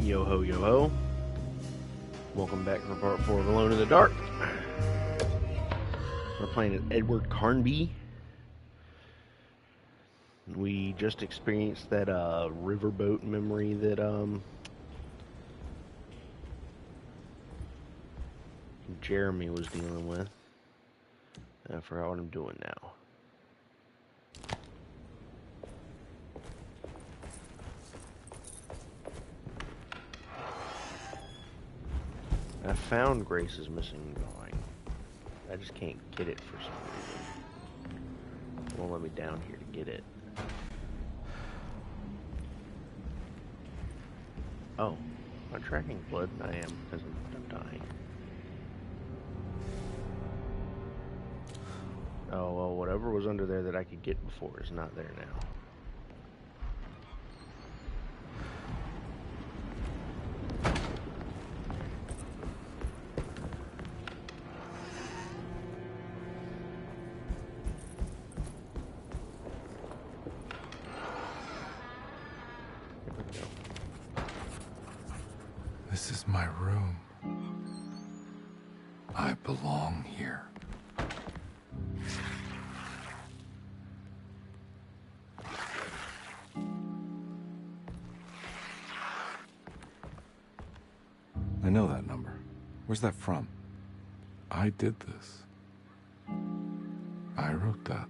Yo ho, yo ho. Welcome back for part 4 of Alone in the Dark. We're playing as Edward Carnby. We just experienced that riverboat memory that Jeremy was dealing with. I forgot what I'm doing now. I found Grace's missing drawing. I just can't get it for some reason. It won't let me down here to get it. Oh, am I tracking blood? I am, because I'm dying. Oh, well, whatever was under there that I could get before is not there now. This is my room. I belong here. I know that number. Where's that from? I did this. I wrote that.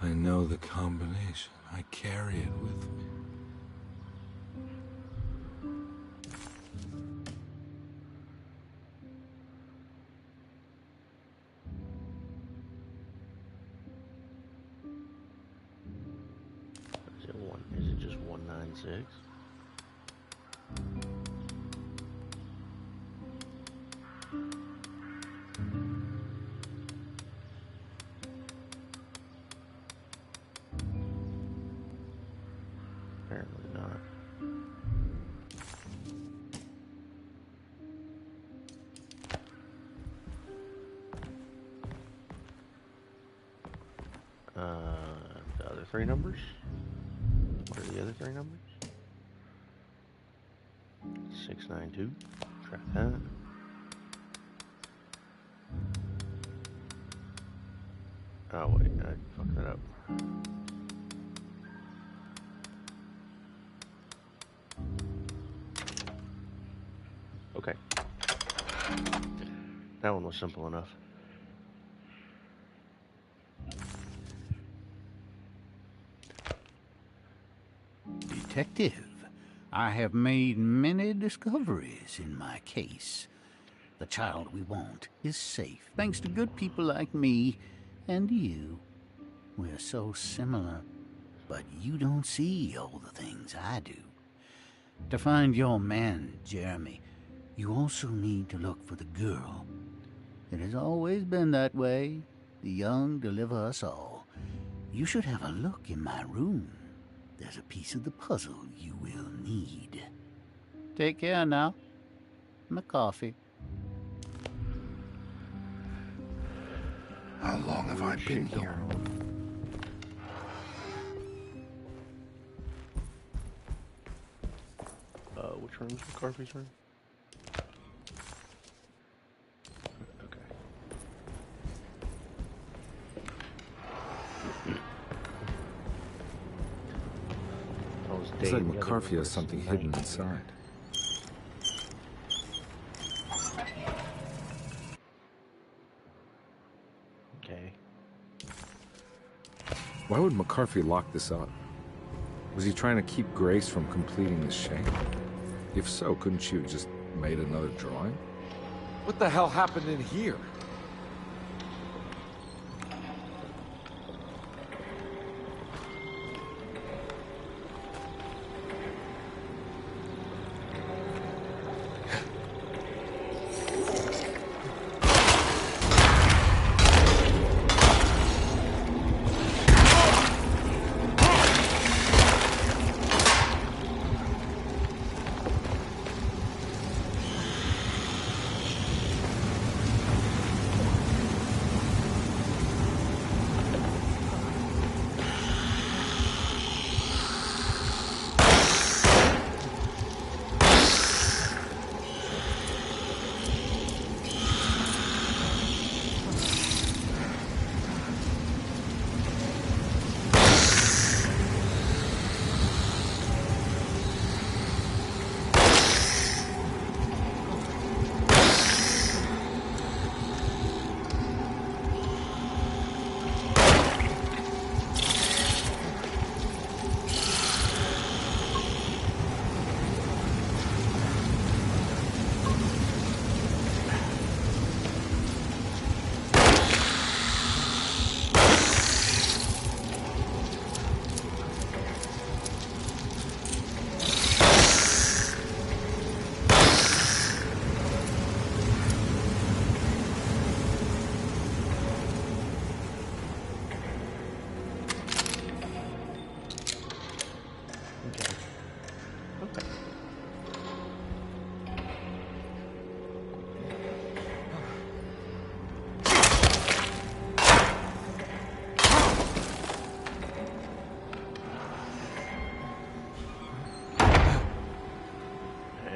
I know the combination. I carry it with me. Is it just 196? Apparently not. The other three numbers? What are the other three numbers? 692. Try that. Oh wait, I fucked that up. Okay. That one was simple enough. Detective, I have made many discoveries in my case. The child we want is safe, thanks to good people like me and you. We're so similar, but you don't see all the things I do. To find your man, Jeremy, you also need to look for the girl. It has always been that way. The young deliver us all. You should have a look in my room. There's a piece of the puzzle you will need. Take care now. My coffee. How long have I been here? Which room's McCarthy's room? Okay. It's like McCarthy has something hidden inside. Okay. Why would McCarthy lock this up? Was he trying to keep Grace from completing the shank? If so, couldn't she have just made another drawing? What the hell happened in here?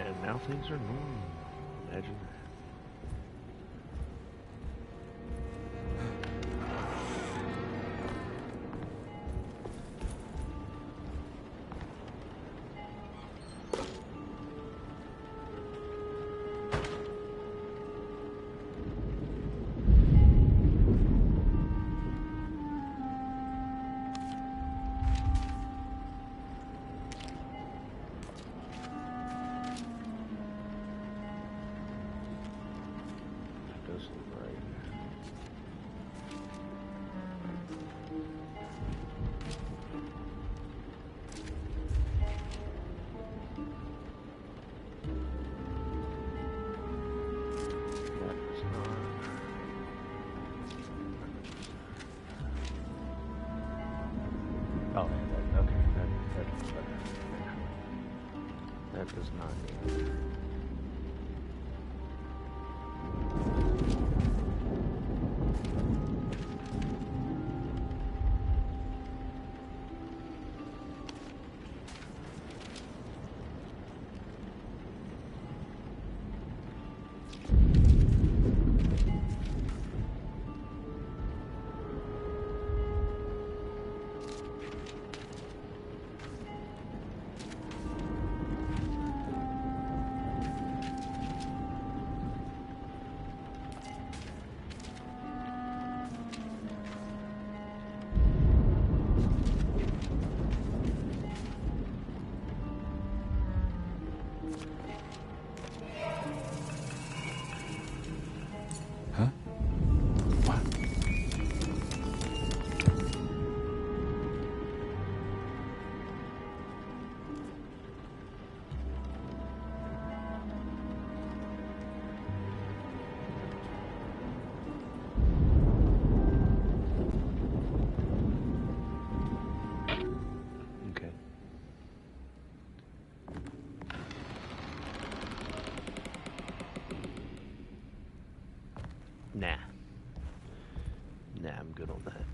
And now things are normal. Imagine that. Does look right. That is not. Oh, yeah, that, okay, that looks better, actually. That does not need it. Huh? What? Okay. Nah. Nah, I'm good on that.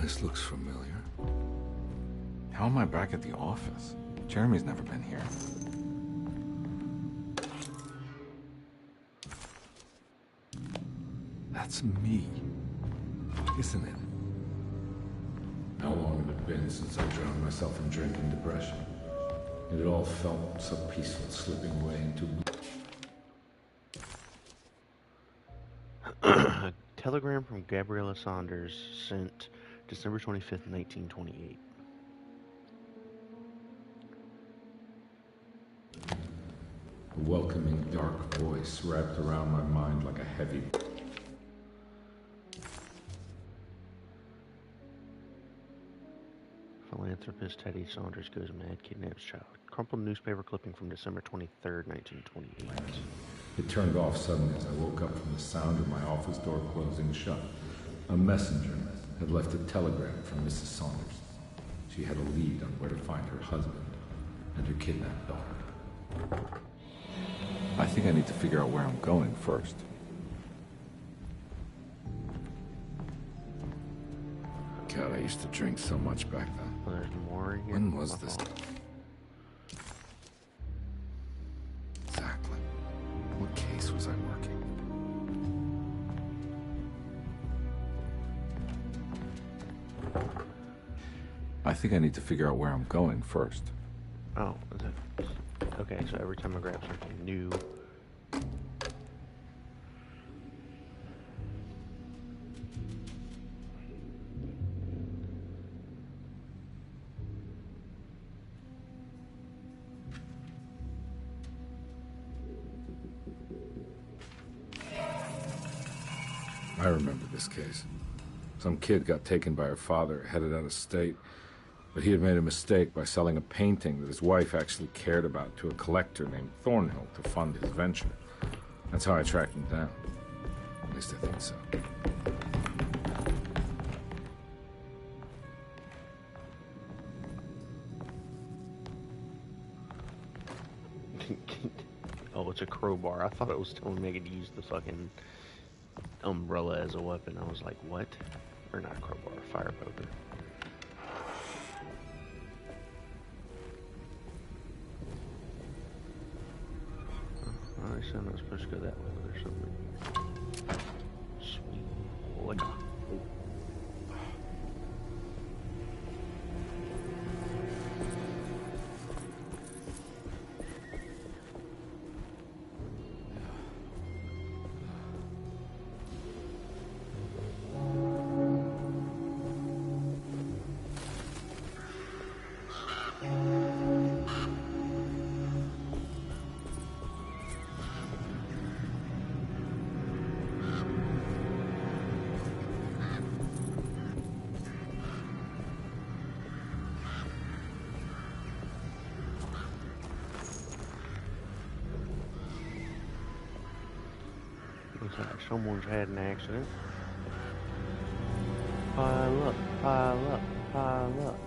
This looks familiar. How am I back at the office? Jeremy's never been here. That's me, isn't it? How long had it been since I drowned myself in drink and depression? It all felt so peaceful, slipping away into... A telegram from Gabriella Saunders sent December 25th, 1928. A welcoming, dark voice wrapped around my mind like a heavy... Philanthropist Teddy Saunders goes mad, kidnaps child. Crumpled newspaper clipping from December 23rd, 1928. It turned off suddenly as I woke up from the sound of my office door closing shut. A messenger had left a telegram from Mrs. Saunders. She had a lead on where to find her husband and her kidnapped daughter. I think I need to figure out where I'm going first. God, I used to drink so much back then. Well, there's more in here. When was My this? fault. Exactly. What case was I working? I think I need to figure out where I'm going first. Oh, is it? Okay, so every time I grab something new... I remember this case. Some kid got taken by her father, headed out of state. But he had made a mistake by selling a painting that his wife actually cared about to a collector named Thornhill to fund his venture. That's how I tracked him down. At least I think so. Oh, it's a crowbar. I thought it was telling me I could use the fucking umbrella as a weapon. I was like, what? Or not a crowbar, a fire poker. I said I was supposed to go that way, but there's something. Sweet liquor. Looks like someone's had an accident. Pile up, pile up, pile up.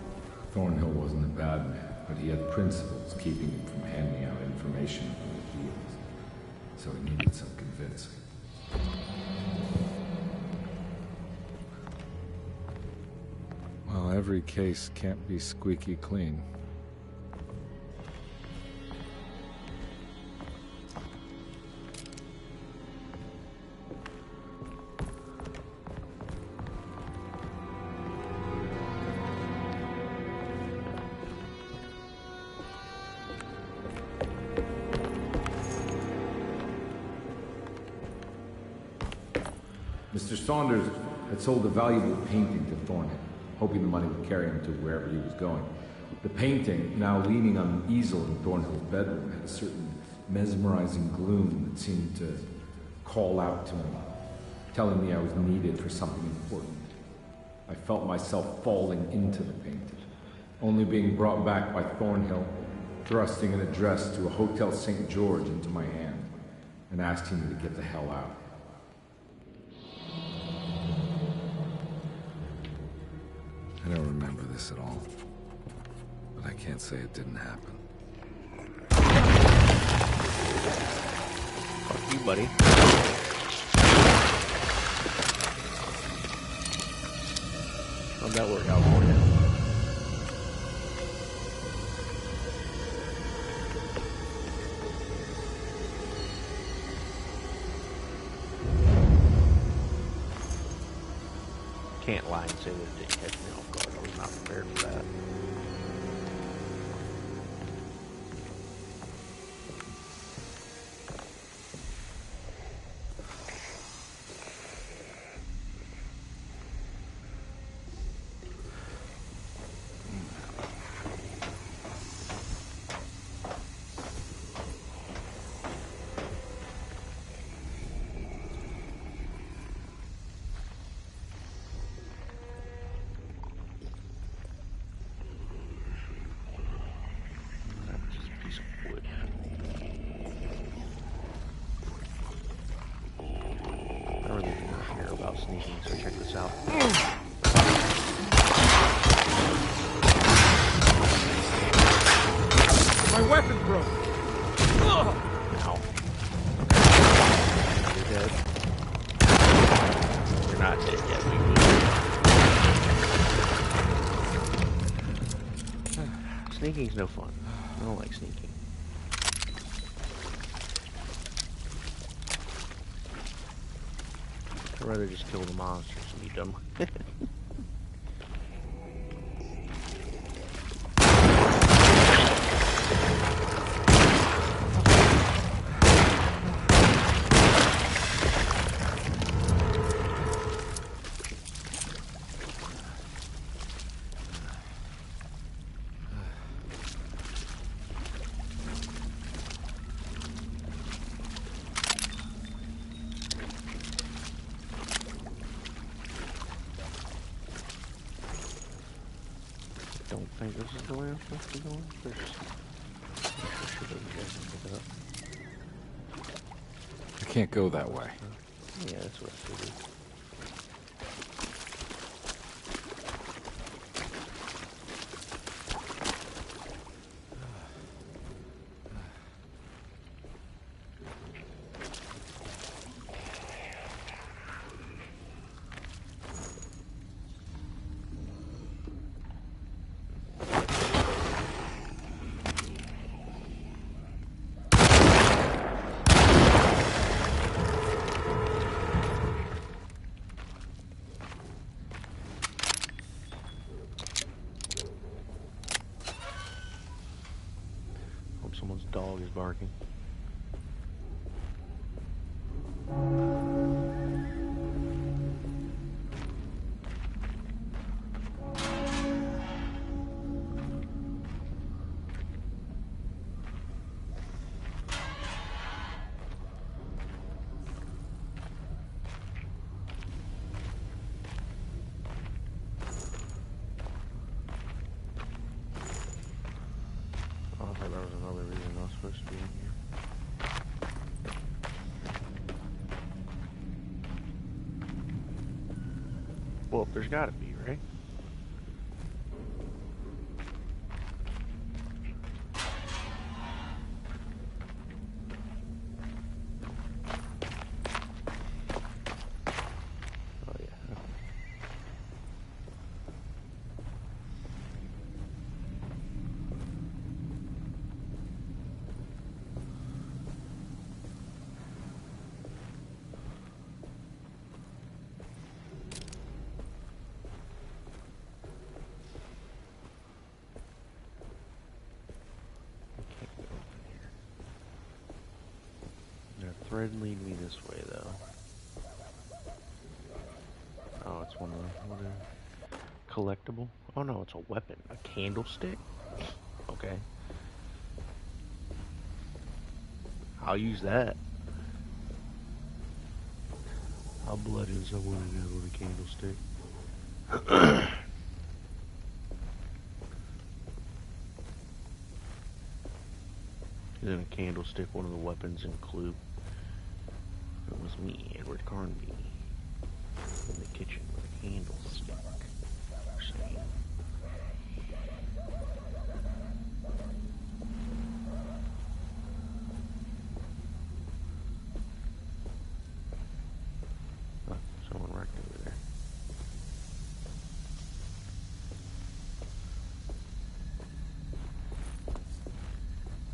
Thornhill wasn't a bad man, but he had principles keeping him from handing out information on the heels. So he needed some convincing. Well, every case can't be squeaky clean. Mr. Saunders had sold a valuable painting to Thornhill, hoping the money would carry him to wherever he was going. The painting, now leaning on an easel in Thornhill's bedroom, had a certain mesmerizing gloom that seemed to call out to me, telling me I was needed for something important. I felt myself falling into the painting, only being brought back by Thornhill, thrusting an address to a Hotel St. George into my hand and asking me to get the hell out. I don't remember this at all, but I can't say it didn't happen. Fuck you, buddy. How'd that work out for you? Can't lie and say that it didn't catch me off guard. I was not prepared for that. I really do not care about sneaking, so check this out. My weapon broke! Ow. You're dead. You're not dead yet, we will. Sneaking's no fun. I don't like sneaking. I'd rather just kill the monsters and eat them. Don't think this is the way I'm supposed to be going. There's I can't go that way. yeah, that's what I figured. Someone's dog is barking. I thought there was another reason I was supposed to be in here. Well, there's gotta be, right? Oh yeah. Can't go in here. The thread lead me this way, though. Oh, it's one of the collectible. Oh no, it's a weapon. A candlestick. Okay. I'll use that. How bloody is I want to do with a candlestick? Isn't a candlestick one of the weapons in Clue? It was me, Edward Carnby, in the kitchen with a candlestick. Or something. Oh, someone wrecked over there.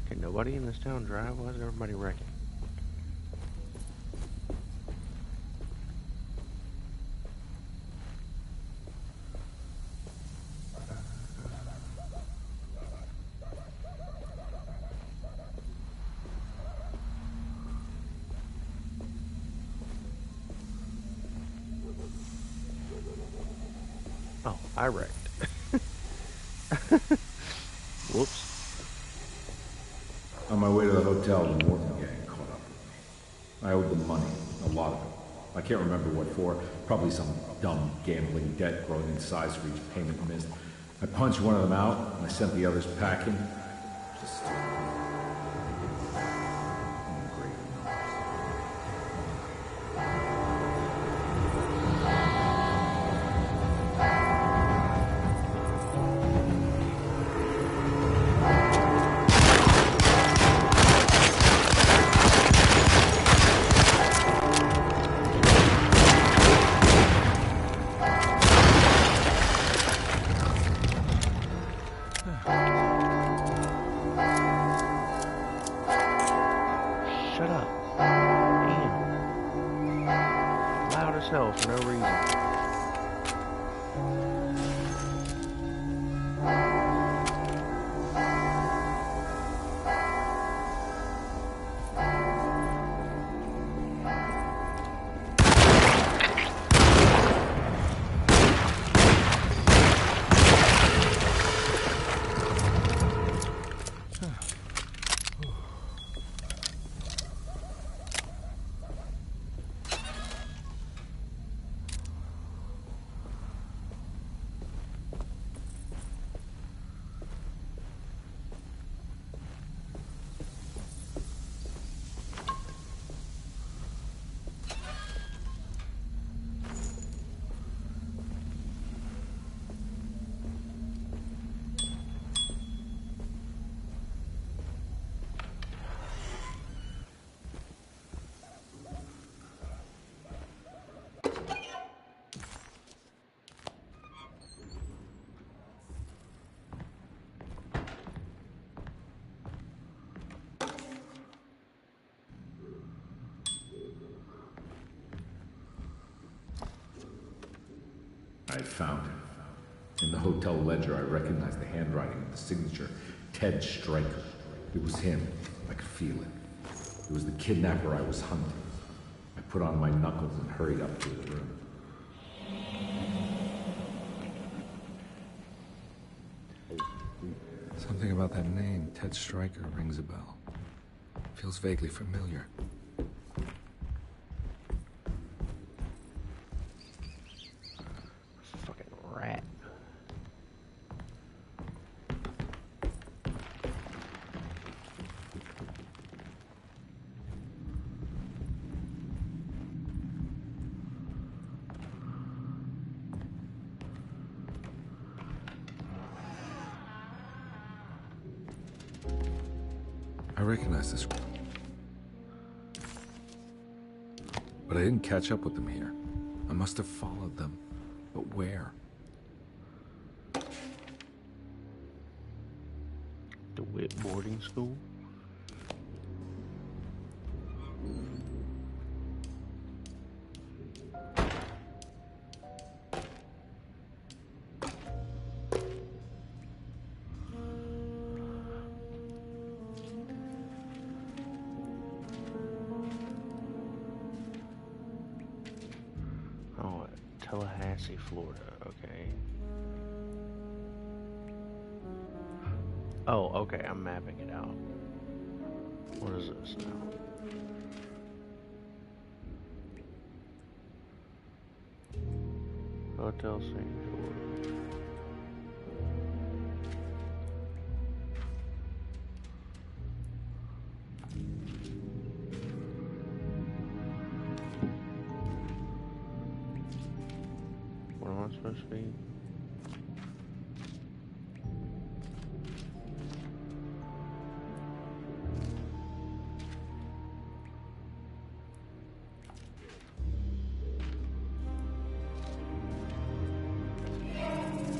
Can nobody in this town drive? Why is everybody wrecking? Oh, I wrecked. Whoops. On my way to the hotel, the Morton gang caught up with me. I owed them money, a lot of it. I can't remember what for, probably some dumb gambling debt grown in size for each payment missed. I punched one of them out, and I sent the others packing. Just... great. Shut up. Damn. Loud as hell for no reason. I had found him. In the hotel ledger, I recognized the handwriting of the signature, Ted Stryker. It was him. I could feel it. It was the kidnapper I was hunting. I put on my knuckles and hurried up to his room. Something about that name, Ted Stryker, rings a bell. Feels vaguely familiar. Fucking rat. I recognize this room. But I didn't catch up with them here. I must have followed them. But where? DeWitt boarding school? Oh, Tallahassee, Florida, okay. Oh, okay, I'm mapping it out. What is this now? Hotel St. George. What am I supposed to be?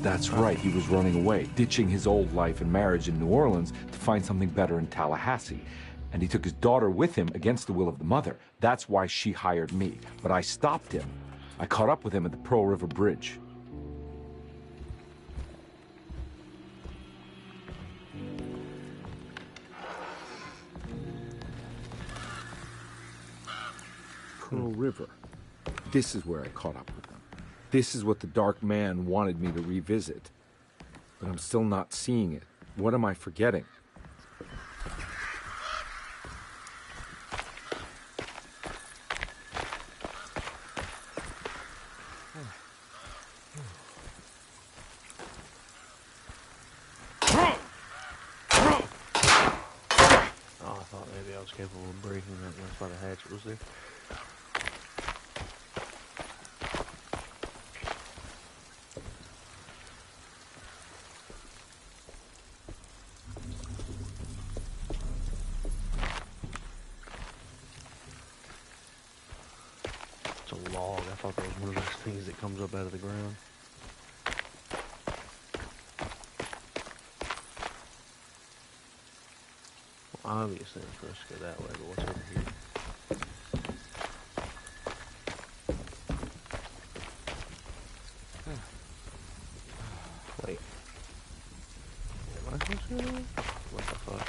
That's right, he was running away, ditching his old life and marriage in New Orleans to find something better in Tallahassee. And he took his daughter with him against the will of the mother. That's why she hired me. But I stopped him. I caught up with him at the Pearl River Bridge. Pearl River. This is where I caught up with them. This is what the Dark Man wanted me to revisit. But I'm still not seeing it. What am I forgetting? Oh, I thought maybe I was capable of breaking that. That's why the hatchet was there. It's a log. I thought that was one of those things that comes up out of the ground. Well, obviously I'm supposed to go that way, but what's over here? Wait. Am I supposed to go that way? What the fuck?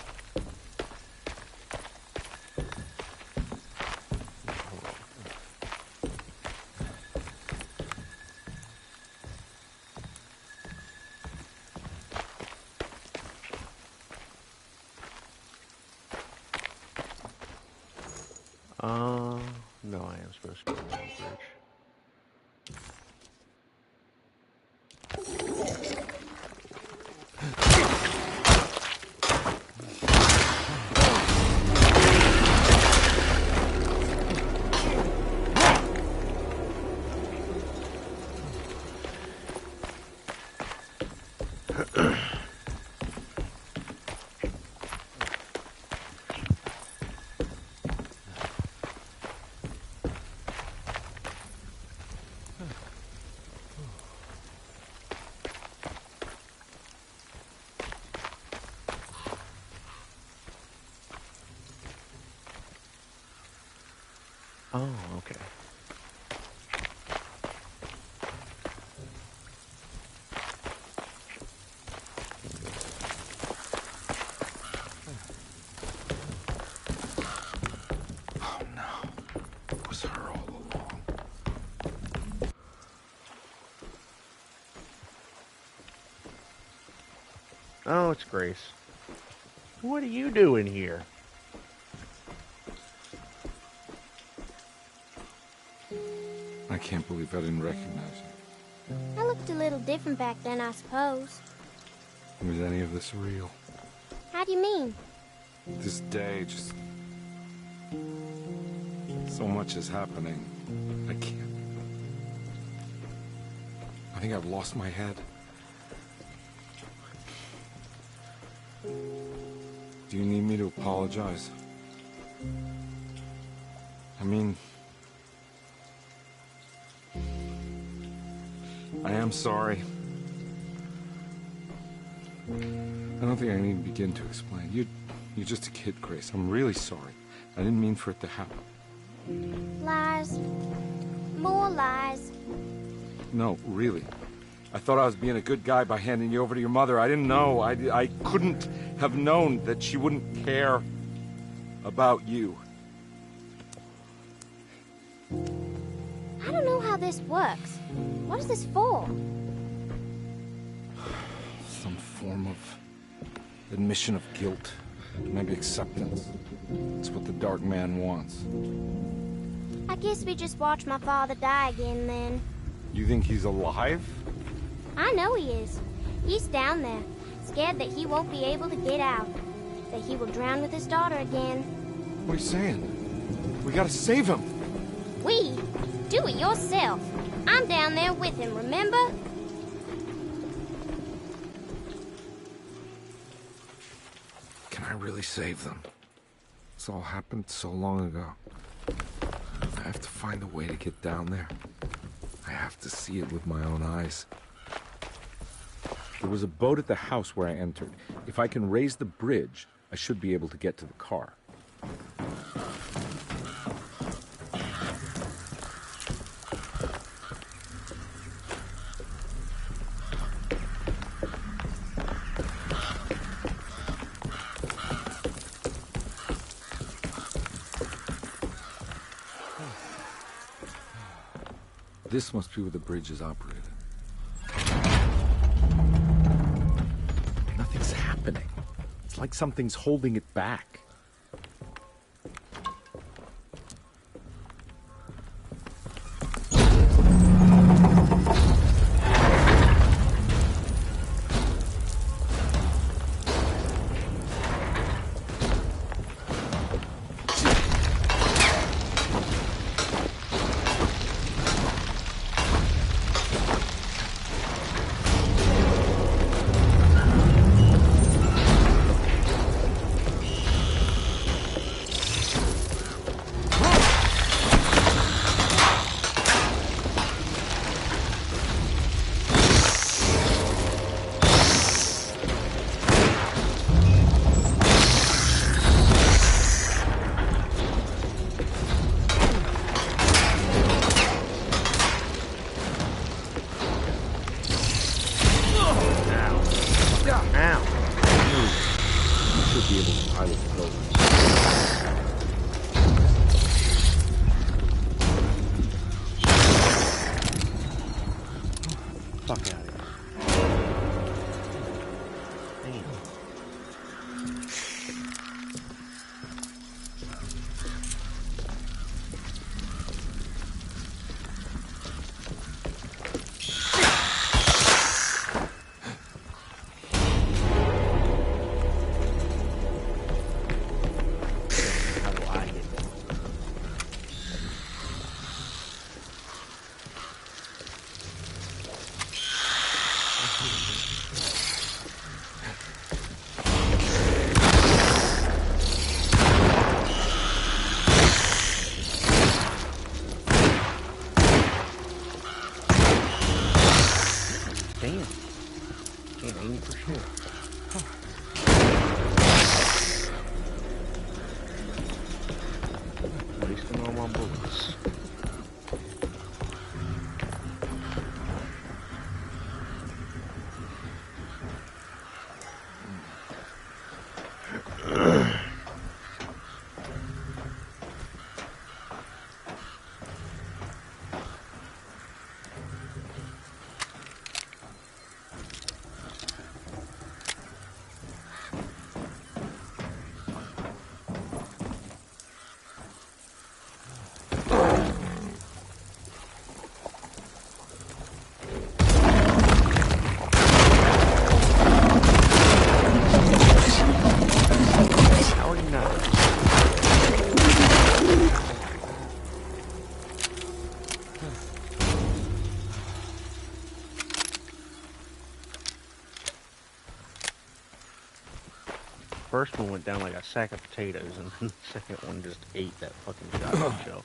Hold on. No, I am supposed to be on the bridge. Oh, okay. Oh, it's Grace. What are you doing here? I can't believe I didn't recognize you. I looked a little different back then, I suppose. Was any of this real? How do you mean? This day, just... so much is happening. I can't... I think I've lost my head. Do you need me to apologize? I mean... I am sorry. I don't think I need to begin to explain. You're just a kid, Grace. I'm really sorry. I didn't mean for it to happen. Lies. More lies. No, really. I thought I was being a good guy by handing you over to your mother. I didn't know. I couldn't have known that she wouldn't care about you. I don't know how this works. What is this for? Some form of admission of guilt. Maybe acceptance. It's what the Dark Man wants. I guess we just watch my father die again, then. You think he's alive? I know he is. He's down there, scared that he won't be able to get out. That he will drown with his daughter again. What are you saying? We gotta save him. We? Do it yourself. I'm down there with him, remember? Can I really save them? This all happened so long ago. I have to find a way to get down there. I have to see it with my own eyes. There was a boat at the house where I entered. If I can raise the bridge, I should be able to get to the car. This must be where the bridge is operated. Nothing's happening. It's like something's holding it back. first one went down like a sack of potatoes, and then the second one just ate that fucking shotgun shell.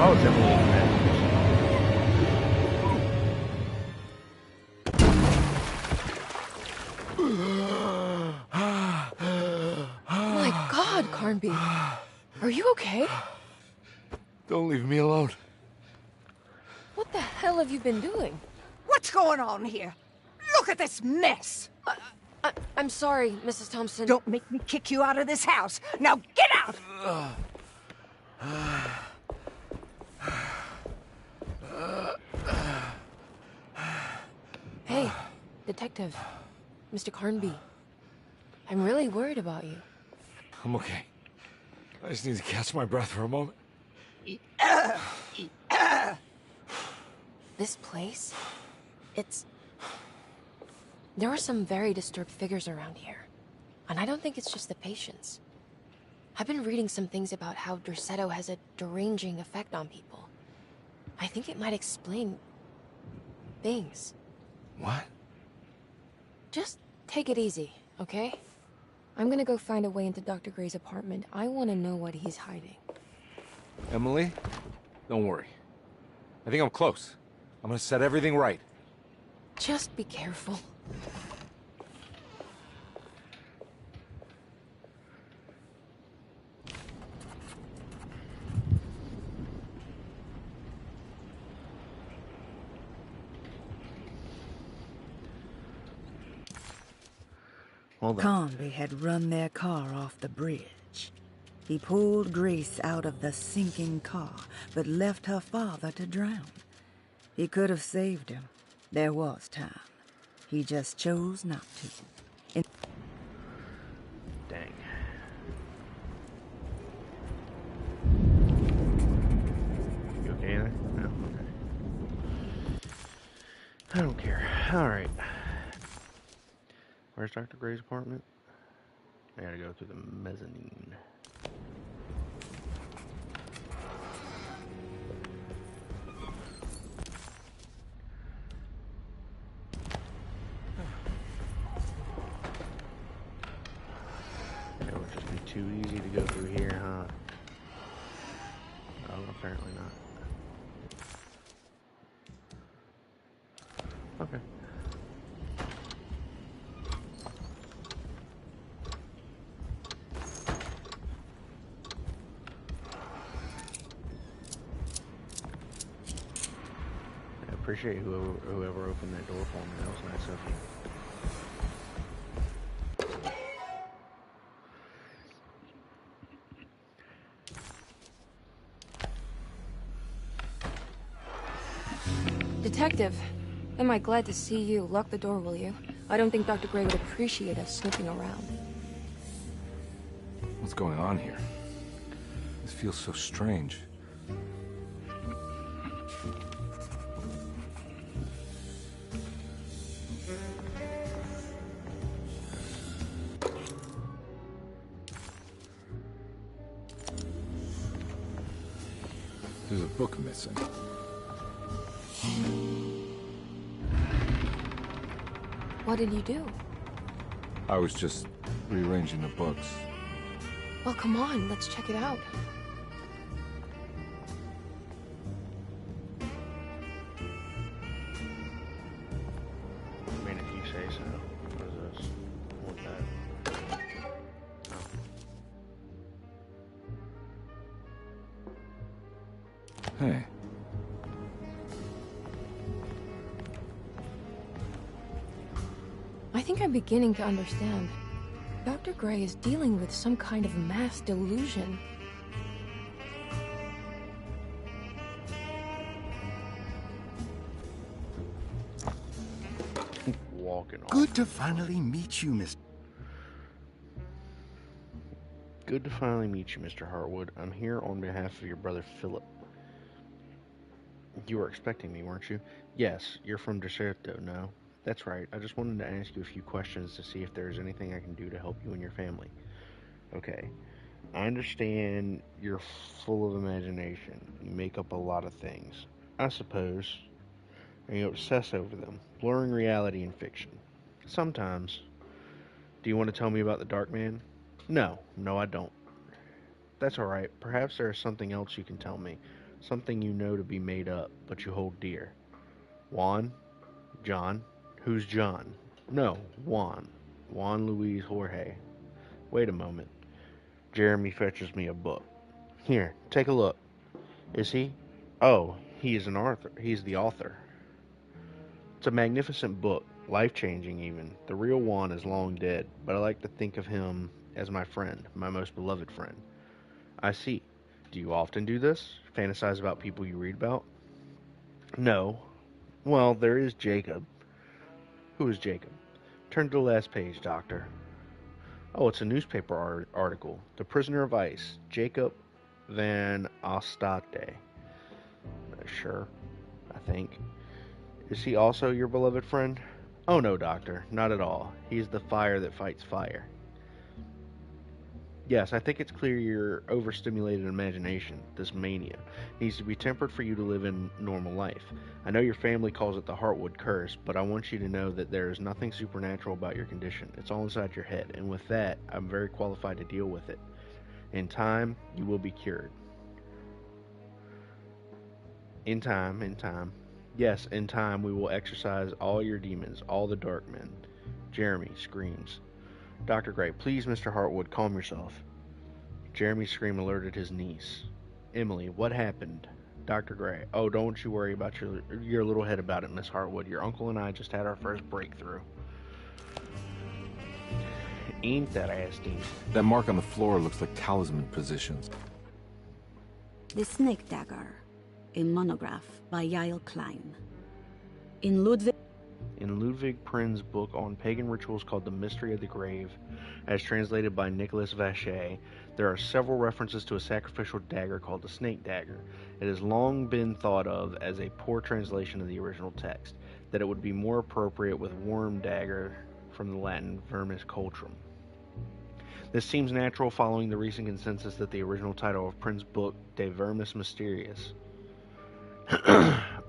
Oh, it's Emily in that. My God, Carnby. Are you okay? Don't leave me alone. What the hell have you been doing? What's going on here? Look at this mess! I'm sorry, Mrs. Thompson. Don't make me kick you out of this house. Now get out! Hey, Detective. Mr. Carnby. I'm really worried about you. I'm okay. I just need to catch my breath for a moment. This place? There are some very disturbed figures around here. And I don't think it's just the patients. I've been reading some things about how Derceto has a deranging effect on people. I think it might explain things. What? Just take it easy, okay? I'm gonna go find a way into Dr. Gray's apartment. I want to know what he's hiding. Emily, don't worry. I think I'm close. I'm gonna set everything right. Just be careful. Carnby had run their car off the bridge. He pulled Grace out of the sinking car, but left her father to drown. He could have saved him. There was time. He just chose not to. Dang. You okay there? No? Okay. I don't care. Alright. Where's Dr. Gray's apartment? I gotta go through the mezzanine. It would just be too easy to go through here, huh? Oh, apparently not. Okay. I appreciate whoever opened that door for me. That was nice of you. Detective, am I glad to see you. Lock the door, will you? I don't think Dr. Gray would appreciate us snooping around. What's going on here? This feels so strange. There's a book missing. What did you do? I was just rearranging the books. Well, come on, let's check it out. say so. What is this? What that? Oh. Hey. I think I'm beginning to understand. Dr. Gray is dealing with some kind of mass delusion. Walking on. Good to finally meet you, Mr. Good to finally meet you, Mr. Hartwood. I'm here on behalf of your brother Philip. You were expecting me, weren't you? Yes, you're from Deserto, no? That's right. I just wanted to ask you a few questions to see if there's anything I can do to help you and your family. Okay. I understand you're full of imagination. You make up a lot of things, I suppose, and you obsess over them, blurring reality and fiction. Sometimes. Do you want to tell me about the Dark Man? No, I don't. That's alright. Perhaps there is something else you can tell me. Something you know to be made up, but you hold dear. Juan? John? Who's John? No, Juan. Juan Luis Jorge. Wait a moment. Jeremy fetches me a book. Here, take a look. Is he? Oh, he is an author. He's the author. It's a magnificent book, life-changing even. The real Juan is long dead, but I like to think of him as my friend, my most beloved friend. I see. Do you often do this? Fantasize about people you read about? No. Well, there is Jacob. Who is Jacob? Turn to the last page, Doctor. Oh, it's a newspaper article. The Prisoner of Ice, Jacob Van Ostade. Sure, I think. Is he also your beloved friend? Oh no, Doctor, not at all. He's the fire that fights fire. Yes, I think it's clear your overstimulated imagination, this mania, needs to be tempered for you to live in normal life. I know your family calls it the Hartwood curse, but I want you to know that there is nothing supernatural about your condition. It's all inside your head, and with that, I'm very qualified to deal with it. In time, you will be cured. In time. Yes, in time, we will exorcise all your demons, all the dark men. Jeremy screams. Dr. Gray, please, Mr. Hartwood, calm yourself. Jeremy's scream alerted his niece. Emily, what happened? Dr. Gray, oh, don't you worry about your little head about it, Miss Hartwood. Your uncle and I just had our first breakthrough. Ain't that nasty? That mark on the floor looks like talisman positions. The Snake Dagger, a monograph by Yael Klein. In Ludwig Prin's book on pagan rituals called The Mystery of the Grave, as translated by Nicholas Vacher, there are several references to a sacrificial dagger called the Snake Dagger. It has long been thought of as a poor translation of the original text, that it would be more appropriate with worm dagger from the Latin vermis cultrum. This seems natural following the recent consensus that the original title of Prin's book, De Vermis Mysteriis,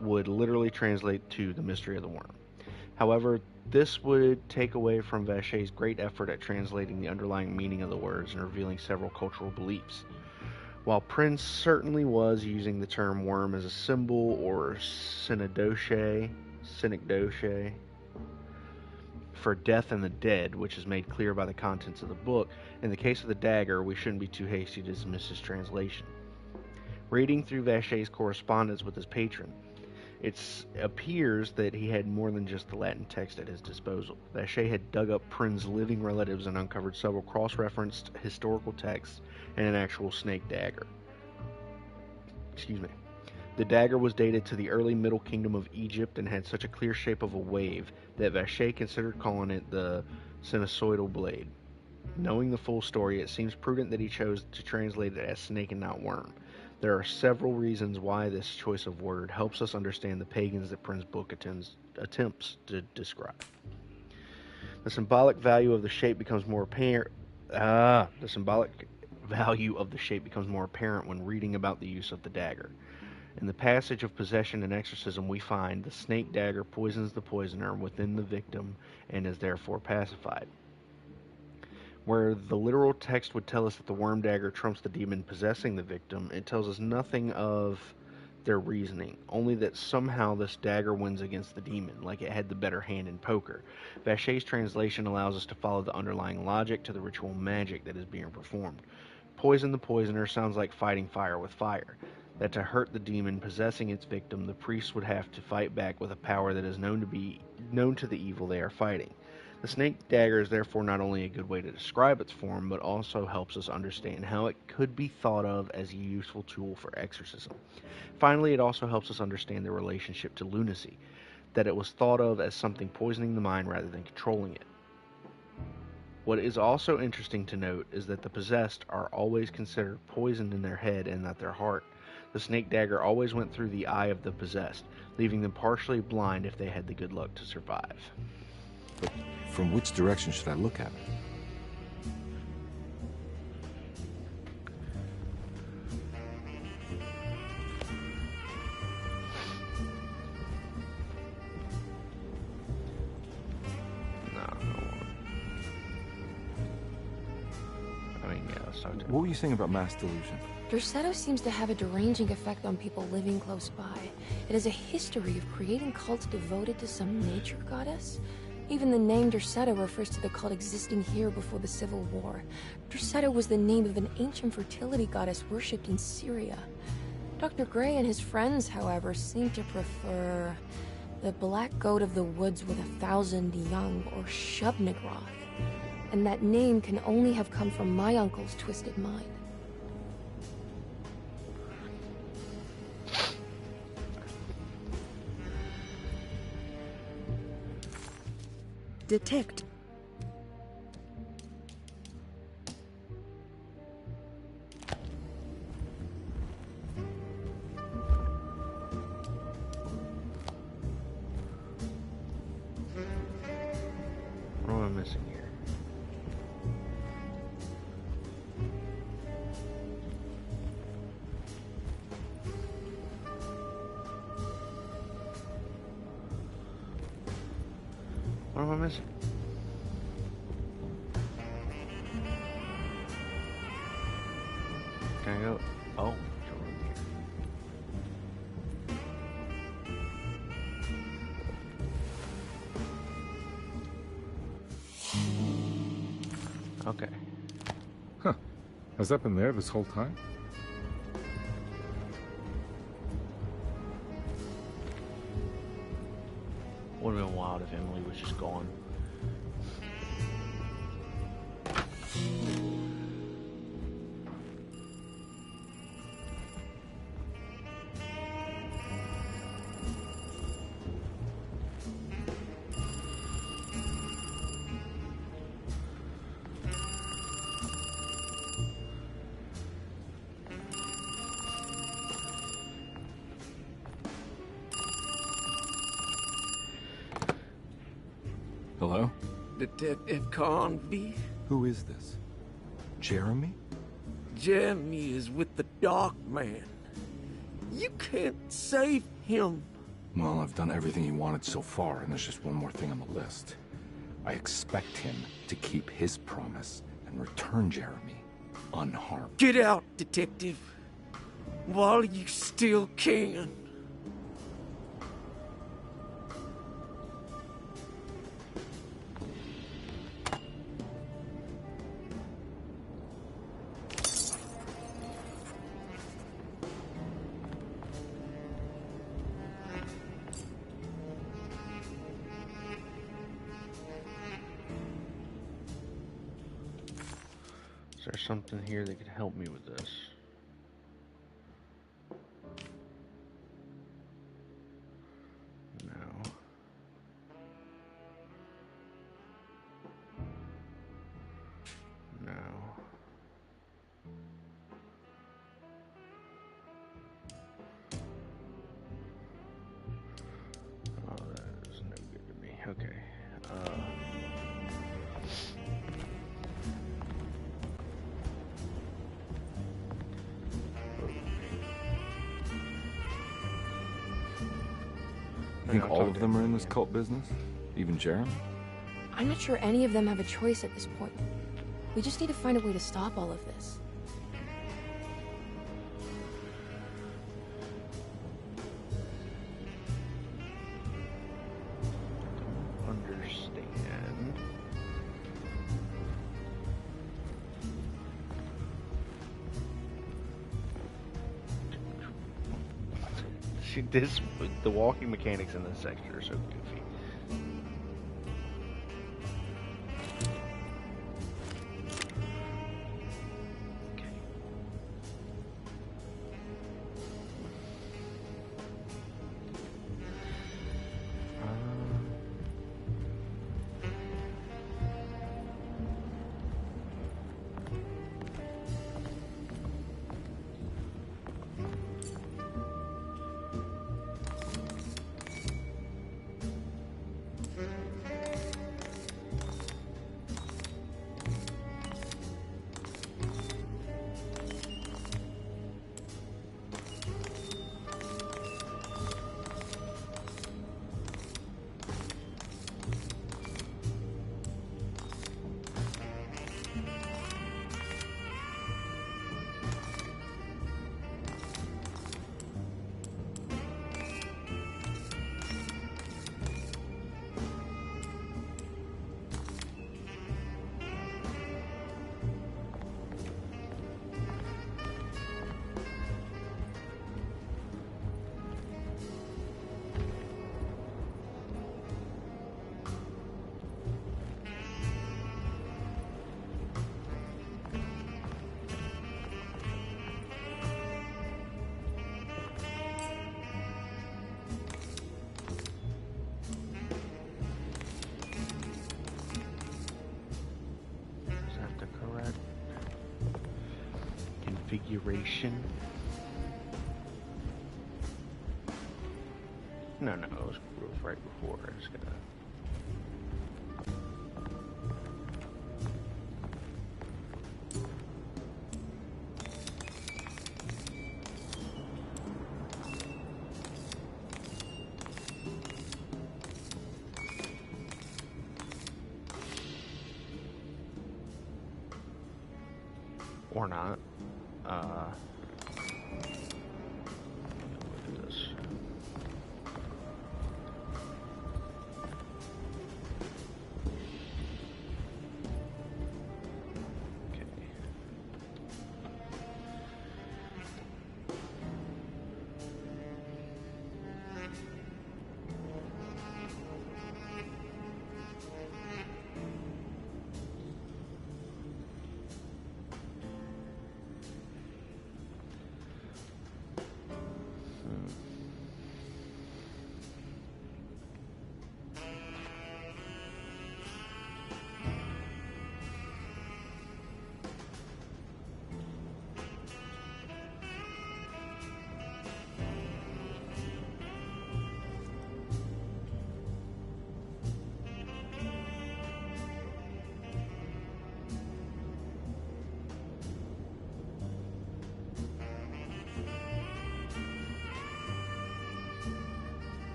would literally translate to The Mystery of the Worm. However, this would take away from Vacher's great effort at translating the underlying meaning of the words and revealing several cultural beliefs. While Prince certainly was using the term worm as a symbol or synecdoche for death and the dead, which is made clear by the contents of the book, in the case of the dagger, we shouldn't be too hasty to dismiss his translation. Reading through Vacher's correspondence with his patron, it appears that he had more than just the Latin text at his disposal. Vacher had dug up Prin's living relatives and uncovered several cross-referenced historical texts and an actual snake dagger. The dagger was dated to the early Middle Kingdom of Egypt and had such a clear shape of a wave that Vacher considered calling it the sinusoidal blade. Knowing the full story, it seems prudent that he chose to translate it as snake and not worm. There are several reasons why this choice of word helps us understand the pagans that Prin's book attempts to describe. The symbolic value of the shape becomes more apparent. The symbolic value of the shape becomes more apparent when reading about the use of the dagger. In the passage of possession and exorcism, we find the snake dagger poisons the poisoner within the victim and is therefore pacified. Where the literal text would tell us that the worm dagger trumps the demon possessing the victim, it tells us nothing of their reasoning, only that somehow this dagger wins against the demon, like it had the better hand in poker. Vachet's translation allows us to follow the underlying logic to the ritual magic that is being performed. Poison the poisoner sounds like fighting fire with fire. That to hurt the demon possessing its victim, the priest would have to fight back with a power that is known to the evil they are fighting. The snake dagger is therefore not only a good way to describe its form, but also helps us understand how it could be thought of as a useful tool for exorcism. Finally, it also helps us understand the relationship to lunacy, that it was thought of as something poisoning the mind rather than controlling it. What is also interesting to note is that the possessed are always considered poisoned in their head and not their heart. The snake dagger always went through the eye of the possessed, leaving them partially blind if they had the good luck to survive. But from which direction should I look at it? What were you saying about mass delusion? Derceto seems to have a deranging effect on people living close by. It has a history of creating cults devoted to some nature goddess. Even the name Derceto refers to the cult existing here before the Civil War. Derceto was the name of an ancient fertility goddess worshipped in Syria. Dr. Gray and his friends, however, seem to prefer the Black Goat of the Woods with 1,000 Young, or Shub-Nigroth. And that name can only have come from my uncle's twisted mind. Detect. What am I missing here? What am I missing? Can I go? Oh, it's over here. Okay. Huh. Has that been there this whole time? Would have been wild if Emily was just gone. Hello? Detective Carnby? Who is this? Jeremy? Jeremy is with the Dark Man. You can't save him. Well, I've done everything he wanted so far, and there's just one more thing on the list. I expect him to keep his promise and return Jeremy unharmed. Get out, Detective, while you still can. Is there something here that could help me with this? No. No. Oh, that is no good to me. Okay. You think all of them are in this cult business? Even Jeremy? I'm not sure any of them have a choice at this point. We just need to find a way to stop all of this. The walking mechanics in this section are so goofy. Configuration. No, it was right before. I just gotta. Or not. Look at this. Okay.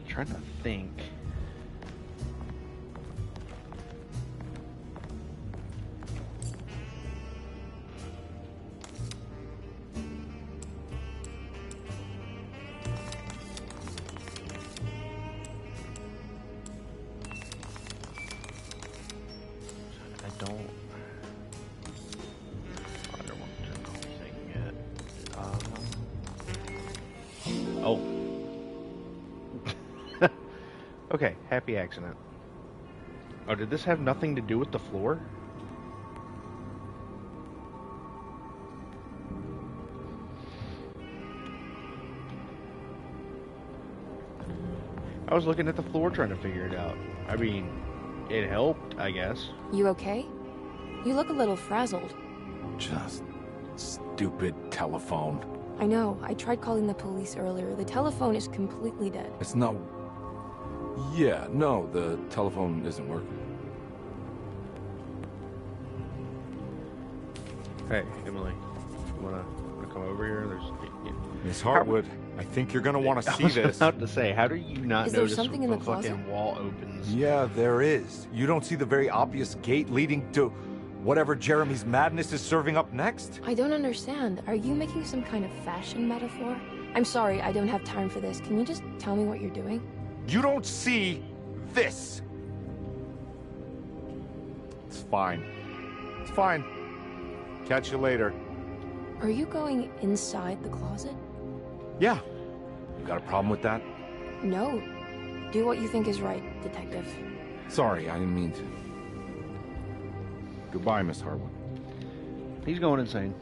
Trying to think. I don't want to turn the whole thing yet. Oh. Okay, happy accident. Oh, did this have nothing to do with the floor? I was looking at the floor trying to figure it out. I mean, it helped, I guess. You okay? You look a little frazzled. Just stupid telephone. I know. I tried calling the police earlier. The telephone is completely dead. It's not... Yeah, no, the telephone isn't working. Hey, Emily, you wanna come over here? Miss Hartwood, I think you're gonna want to see this. I was about to say, how do you not Is there notice something in the the closet? fucking wall opens? Yeah, there is. You don't see the very obvious gate leading to... Whatever Jeremy's madness is serving up next? I don't understand. Are you making some kind of fashion metaphor? I'm sorry, I don't have time for this. Can you just tell me what you're doing? You don't see this. It's fine. It's fine. Catch you later. Are you going inside the closet? Yeah. You got a problem with that? No. Do what you think is right, Detective. Sorry, I didn't mean to. Goodbye, Miss Harwood. He's going insane.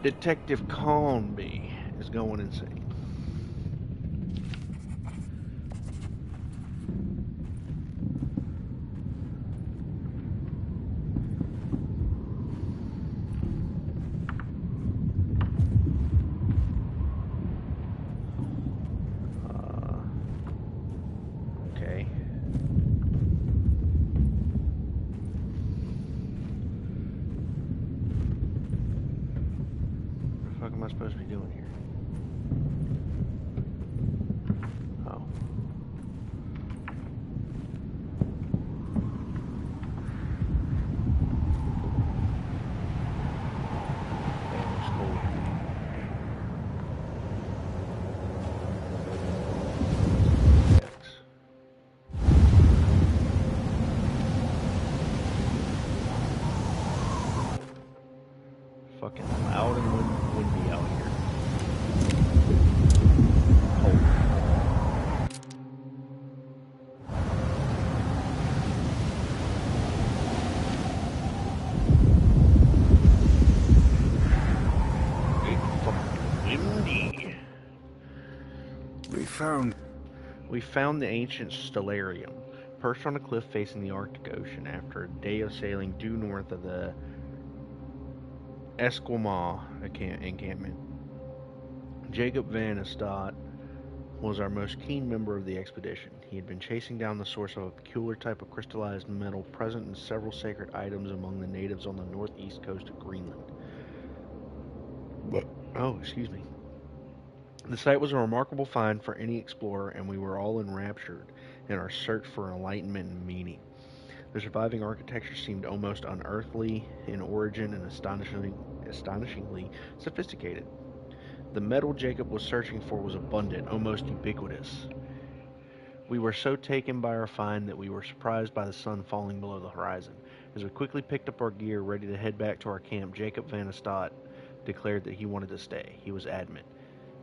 Detective Conby is going insane. Okay. What the fuck am I supposed to be doing here? Oh. Damn, school. Fucking loud and windy out here. It's fucking windy. We found the ancient Stellarium, perched on a cliff facing the Arctic Ocean after a day of sailing due north of the Esquimalt encampment. Jacob Van Estad was our most keen member of the expedition. He had been chasing down the source of a peculiar type of crystallized metal present in several sacred items among the natives on the northeast coast of Greenland. Excuse me. The site was a remarkable find for any explorer, and we were all enraptured in our search for enlightenment and meaning. The surviving architecture seemed almost unearthly in origin and astonishingly sophisticated. The metal Jacob was searching for was abundant, almost ubiquitous. We were so taken by our find that we were surprised by the sun falling below the horizon. As we quickly picked up our gear, ready to head back to our camp, Jacob Van Estad declared that he wanted to stay. He was adamant.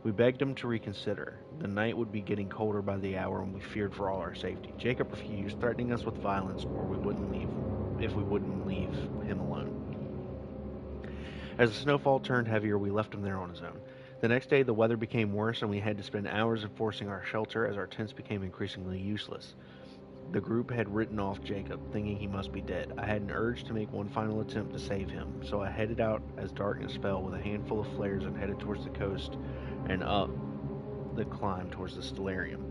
We begged him to reconsider. The night would be getting colder by the hour, and we feared for all our safety. Jacob refused, threatening us with violence if we wouldn't leave him alone. As the snowfall turned heavier, we left him there on his own. The next day, the weather became worse, and we had to spend hours enforcing our shelter as our tents became increasingly useless. The group had written off Jacob, thinking he must be dead. I had an urge to make one final attempt to save him, so I headed out as darkness fell with a handful of flares and headed towards the coast and up the climb towards the Stellarium.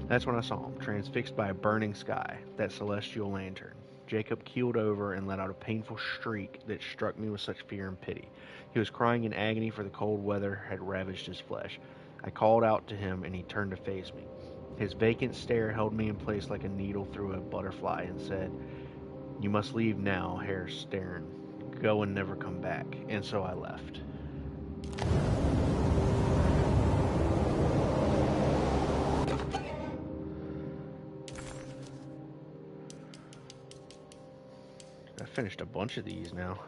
That's when I saw him, transfixed by a burning sky, that celestial lantern. Jacob keeled over and let out a painful shriek that struck me with such fear and pity. He was crying in agony, for the cold weather had ravaged his flesh. I called out to him, and he turned to face me. His vacant stare held me in place like a needle through a butterfly and said, "You must leave now, Herr Stern. Go and never come back." And so I left. I finished a bunch of these now.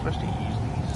supposed to use these?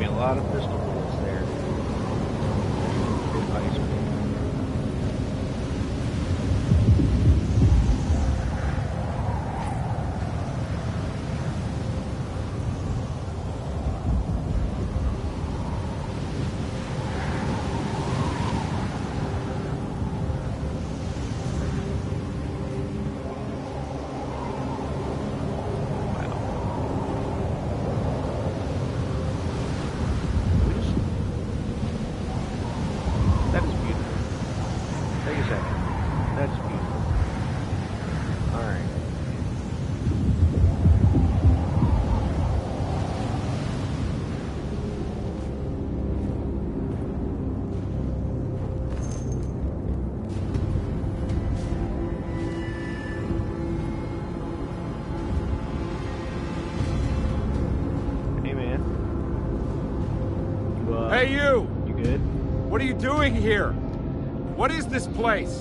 A lot of pistol bullets there. Hey, you! You good? What are you doing here? What is this place?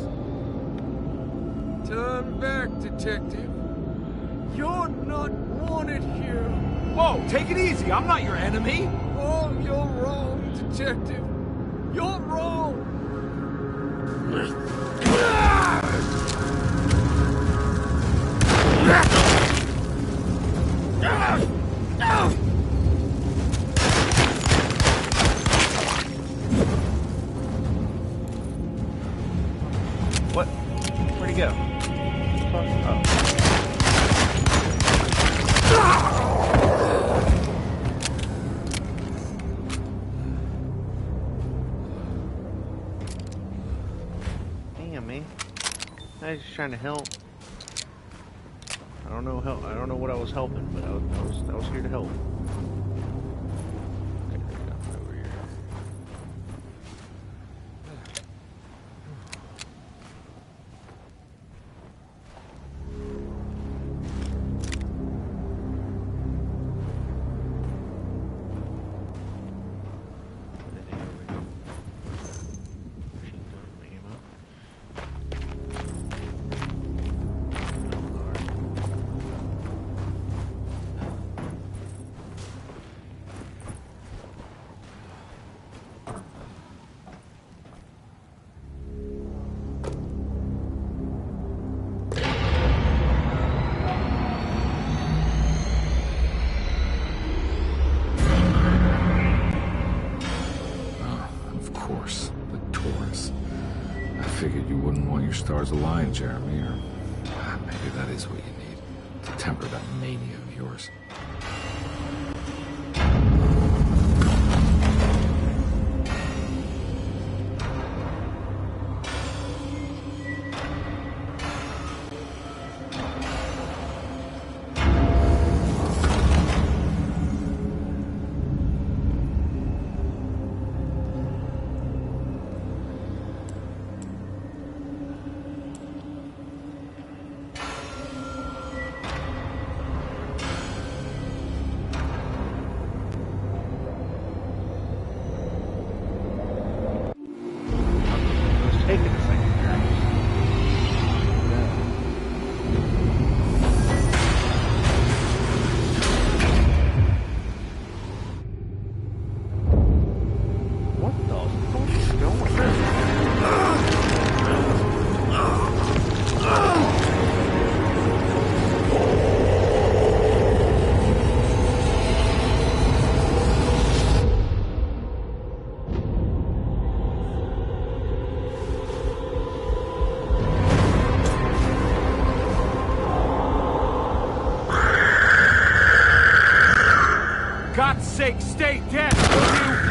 Turn back, detective. You're not wanted here. Whoa, take it easy. I'm not your enemy. Oh, you're wrong, detective. You're wrong. What? Where'd he go? Oh. Damn, man. I was just trying to help. I don't know what I was helping, but I was here to help. Okay, there we go. Over here. Stars align, Jeremy, or maybe that is what you need to temper that mania of yours. sake, stay dead, will you?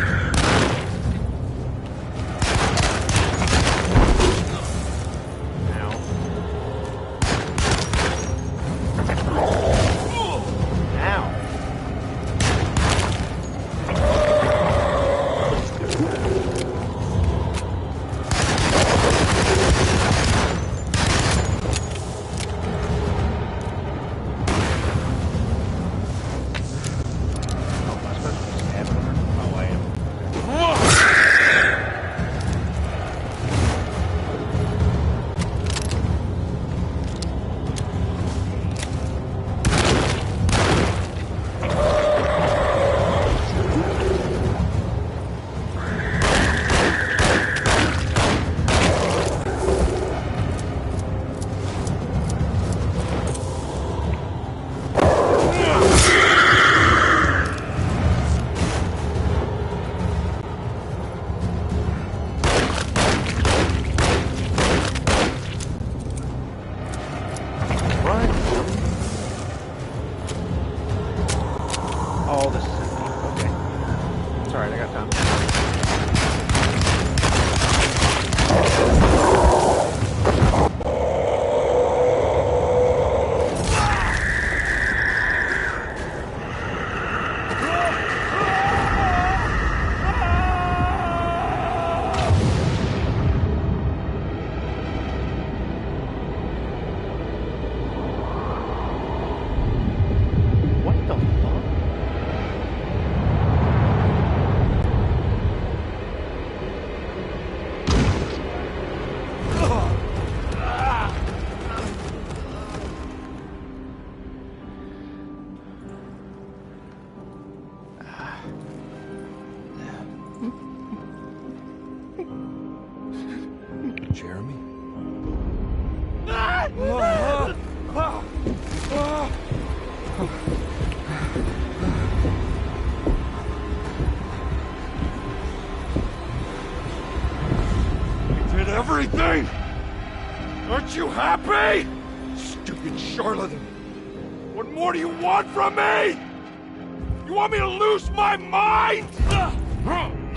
Jeremy? You did everything! Aren't you happy? Stupid charlatan! What more do you want from me? You want me to lose my mind?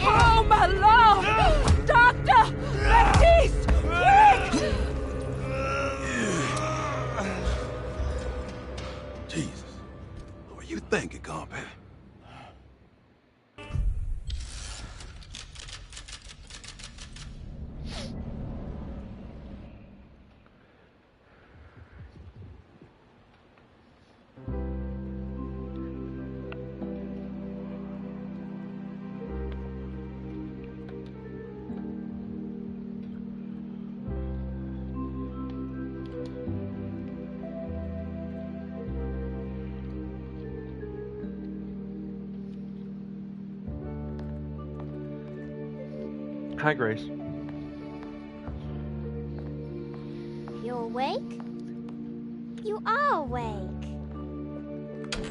Oh, my lord! Doctor! Baptiste! Quick! Jesus. What were you thinking, compadre? Hi, Grace. You awake? You are awake.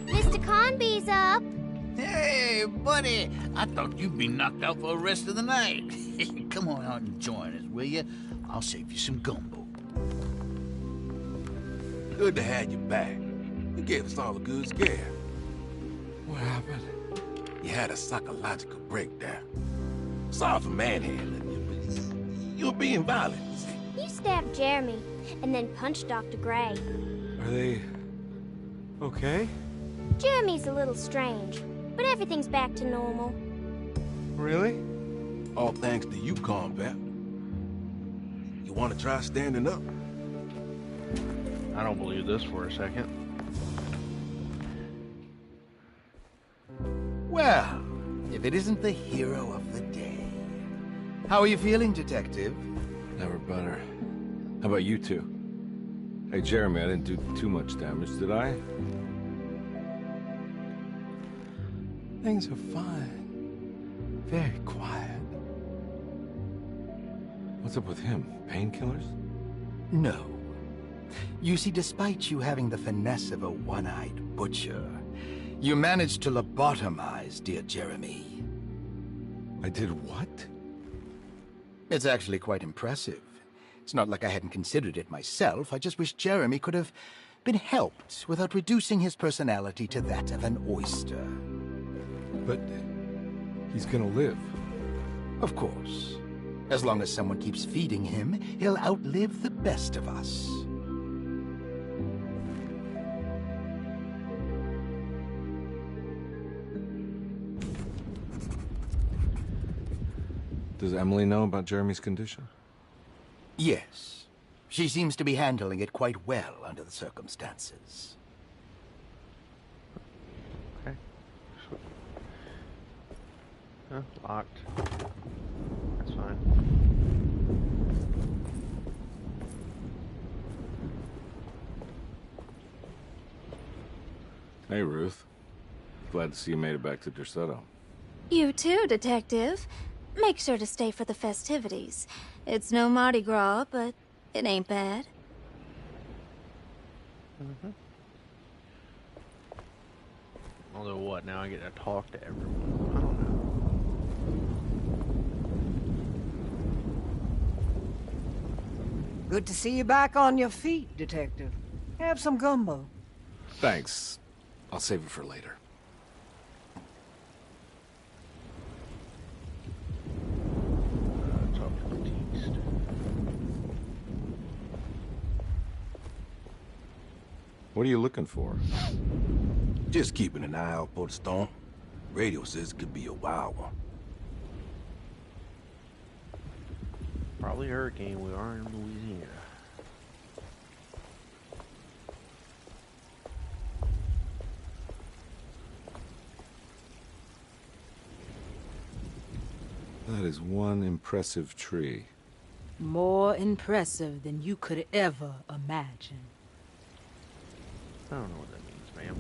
Mr. Conby's up. Hey, buddy. I thought you'd be knocked out for the rest of the night. Come on out and join us, will you? I'll save you some gumbo. Good to have you back. You gave us all a good scare. What happened? You had a psychological breakdown. Sorry for manhandling you, but you're being violent. You stabbed Jeremy and then punched Dr. Gray. Are they... okay? Jeremy's a little strange, but everything's back to normal. Really? All thanks to you, combat. You want to try standing up? I don't believe this for a second. Well, if it isn't the hero of the day. How are you feeling, Detective? Never better. How about you two? Hey, Jeremy, I didn't do too much damage, did I? Things are fine. Very quiet. What's up with him? Painkillers? No. You see, despite you having the finesse of a one-eyed butcher, you managed to lobotomize dear Jeremy. I did what? It's actually quite impressive. It's not like I hadn't considered it myself. I just wish Jeremy could have been helped without reducing his personality to that of an oyster. But he's gonna live. Of course. As long as someone keeps feeding him, he'll outlive the best of us. Does Emily know about Jeremy's condition? Yes. She seems to be handling it quite well under the circumstances. Okay. Locked. That's fine. Hey, Ruth. Glad to see you made it back to Derceto. You too, Detective. Make sure to stay for the festivities. It's no Mardi Gras, but it ain't bad. Although what, now I get to talk to everyone. I don't know. Good to see you back on your feet, Detective. Have some gumbo. Thanks. I'll save it for later. What are you looking for? Just keeping an eye out for the storm. Radio says it could be a wild one. Probably a hurricane. We are in Louisiana. That is one impressive tree. More impressive than you could ever imagine. I don't know what that means, ma'am.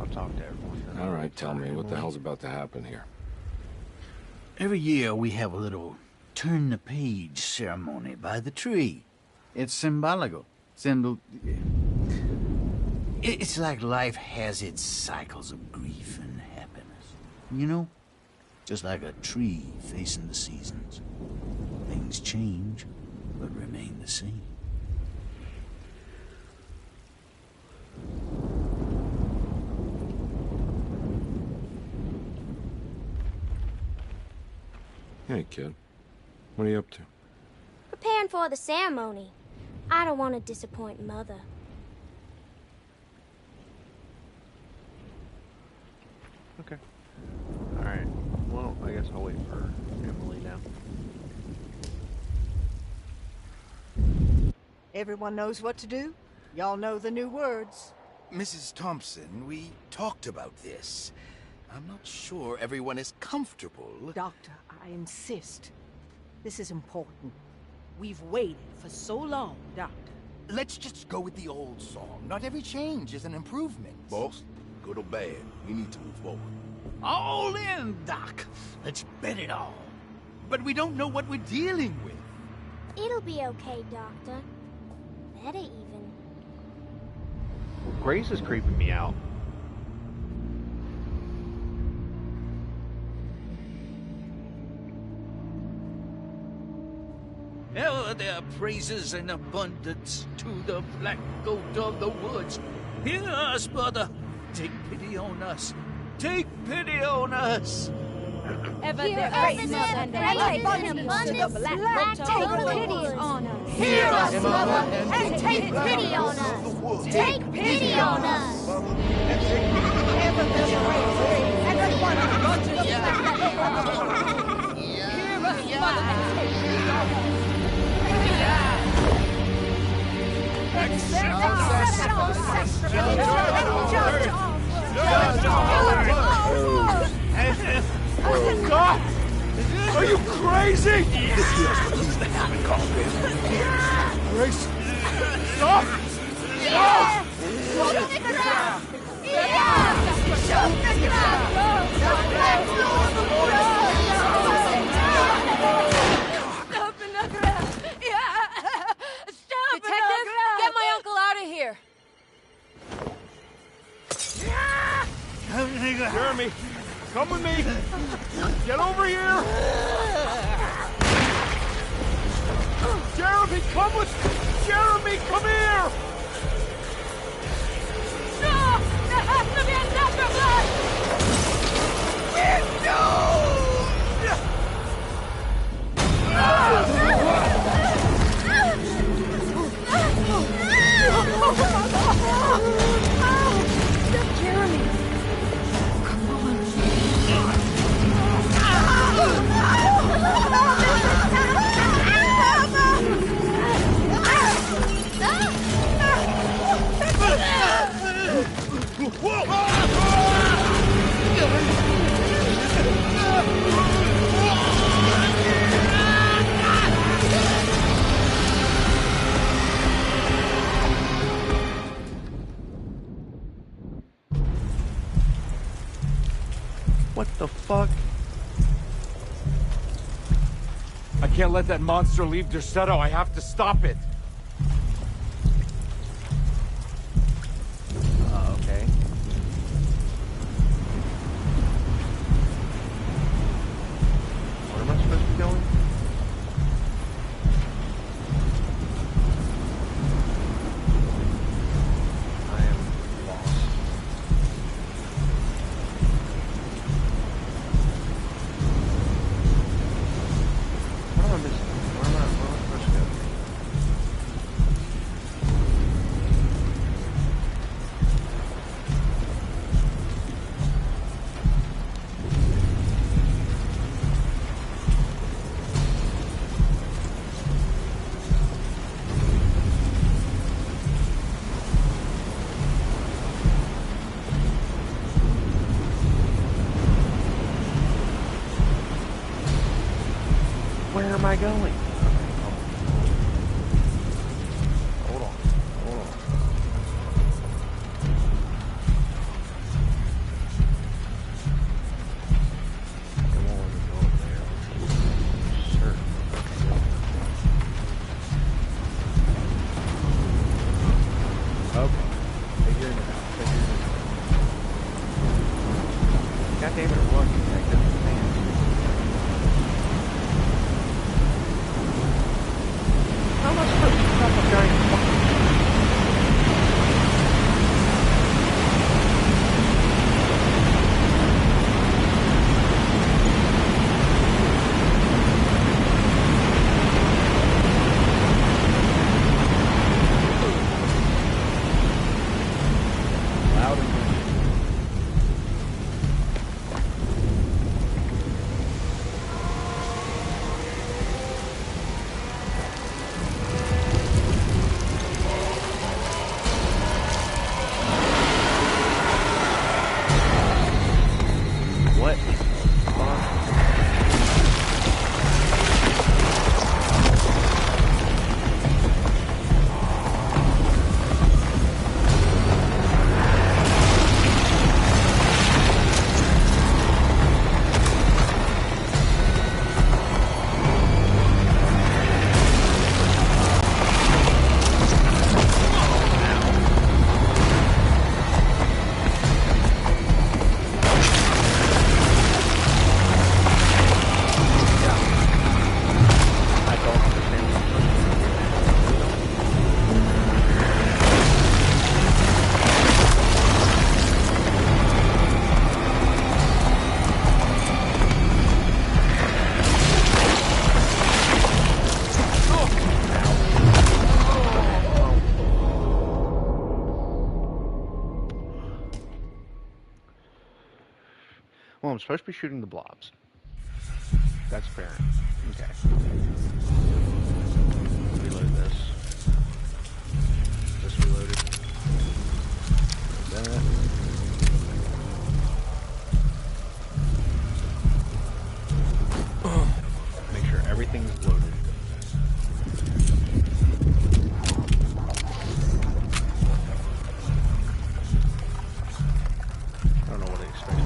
I'll talk to everyone. All right, tell me, what the hell's about to happen here? Every year we have a little turn-the-page ceremony by the tree. It's symbolical. It's like life has its cycles of grief and happiness. You know? Just like a tree facing the seasons. Things change, but remain the same. Hey, kid. What are you up to? Preparing for the ceremony. I don't want to disappoint Mother. Okay. Alright. Well, I guess I'll wait for Emily now. Everyone knows what to do? Y'all know the new words. Mrs. Thompson, we talked about this. I'm not sure everyone is comfortable. Doctor, I insist. This is important. We've waited for so long, Doctor. Let's just go with the old song. Not every change is an improvement. Boss, good or bad, we need to move forward. All in, Doc. Let's bet it all. But we don't know what we're dealing with. It'll be okay, Doctor. Better even. Grace is creeping me out. Ever there praises and abundance to the black goat of the woods. Hear us, brother. Take pity on us. Take pity on us. Ever Hear there us, praises Mother, and praise abundance and to the black abundance, goat of the take woods. pity on us. Hear us, Mother, and take pity on us. Take pity on us. Ever there praises and abundance to the black goat of the woods. Hear us, Mother, and take pity on us. God! Are you crazy? This here's what used to happen, Carlton. Grace! Stop! Stop! Detective, get my uncle out of here. Jeremy, come with me. Get over here. Jeremy, come with. Jeremy, come here! No! There has to be another one! Jeremy! Come on. What the fuck? I can't let that monster leave Derceto. I have to stop it. Okay. Where am I supposed to be going? I am lost. What am I missing? Where am I supposed to go? Where am I going? Hold on. Hold on. It won't let me go up there. Sure. Okay. Figuring it out. God damn it, run, detective. Man. How am I supposed to stop a giant fucking... Loud and clear. What? Well, I'm supposed to be shooting the blobs. That's fair. Okay. Reload this. Just reloaded. That. Make sure everything's loaded. I don't know what I expect.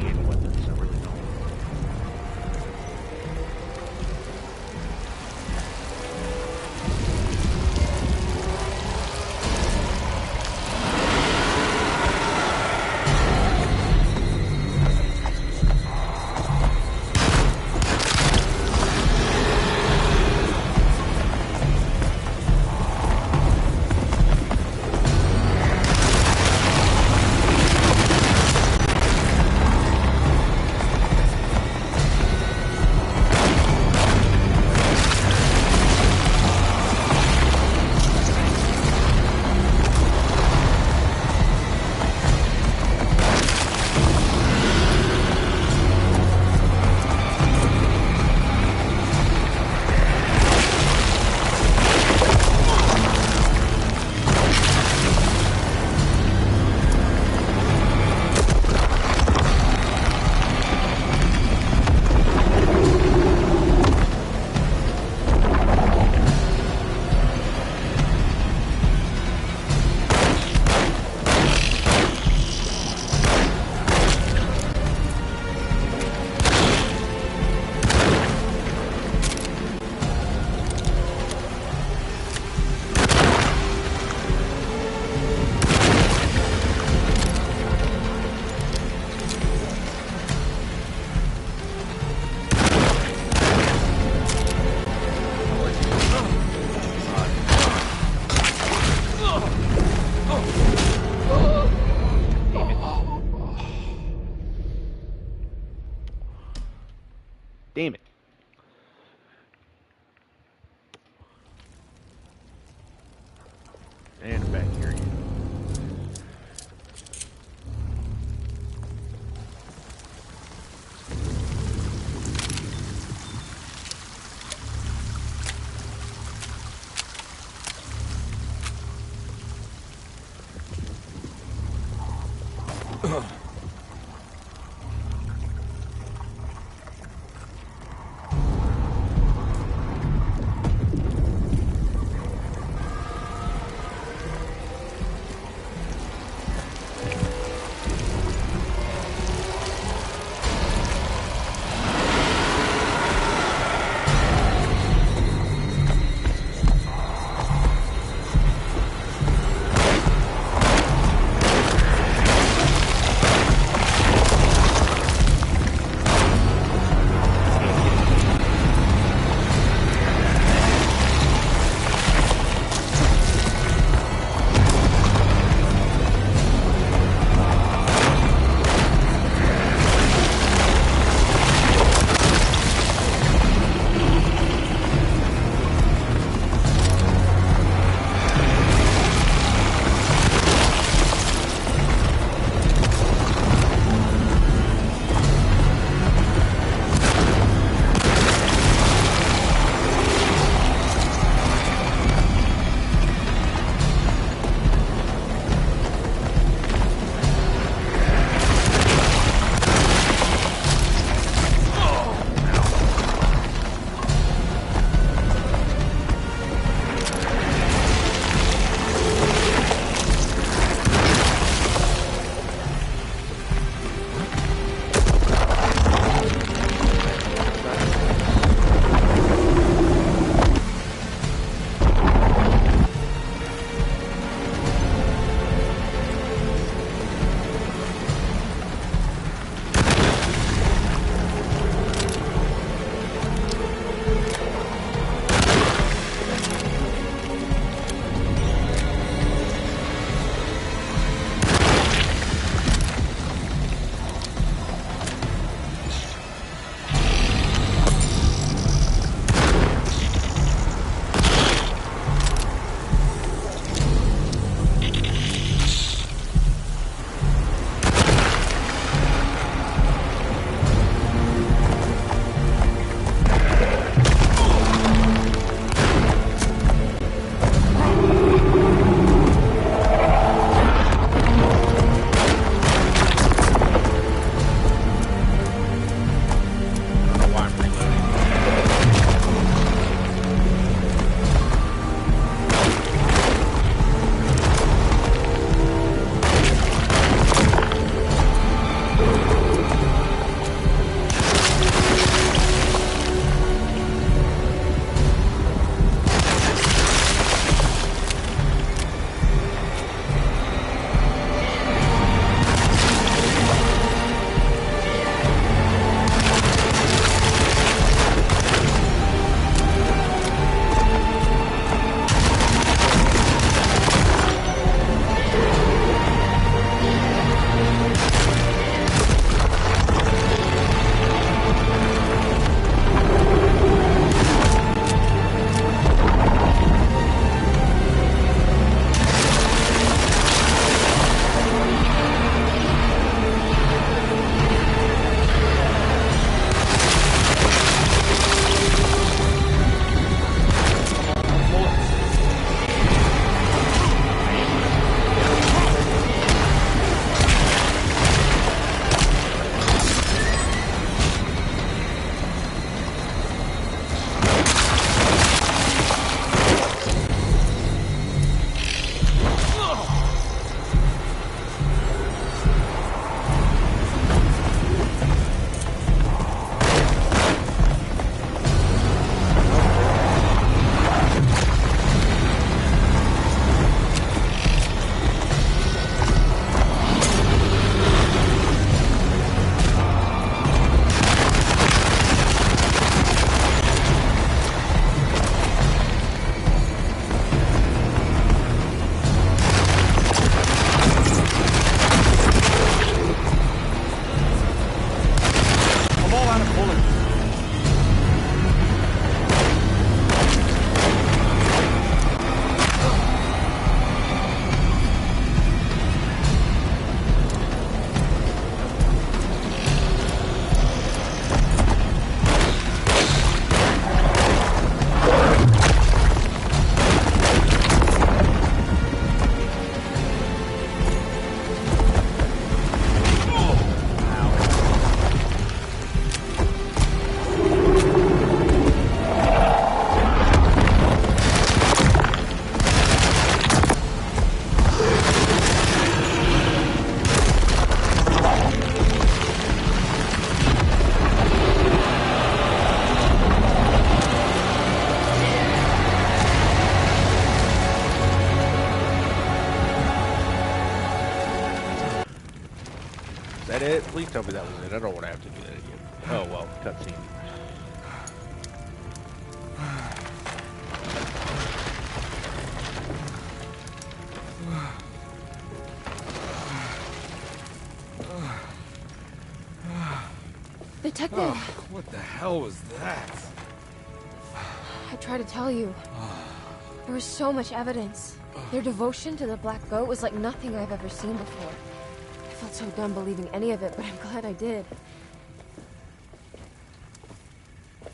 Hand weapons, I really don't. Damn it. And back here again. that it? Please tell me that was it. I don't want to have to do that again. Oh well, cutscene. Detective! Oh, what the hell was that? I tried to tell you. There was so much evidence. Their devotion to the Black Goat was like nothing I've ever seen before. I felt so dumb believing any of it, but I'm glad I did.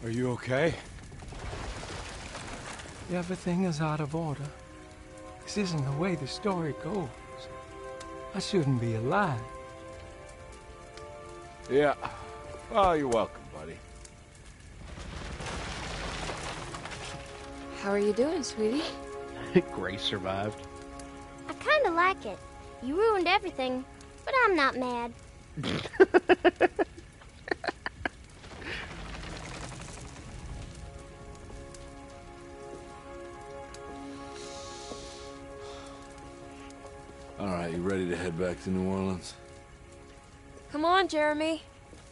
Are you okay? Everything is out of order. This isn't the way the story goes. I shouldn't be alive. Yeah. Oh, you're welcome, buddy. How are you doing, sweetie? Grace survived. I kinda like it. You ruined everything, but I'm not mad. All right, you ready to head back to New Orleans? Come on, Jeremy.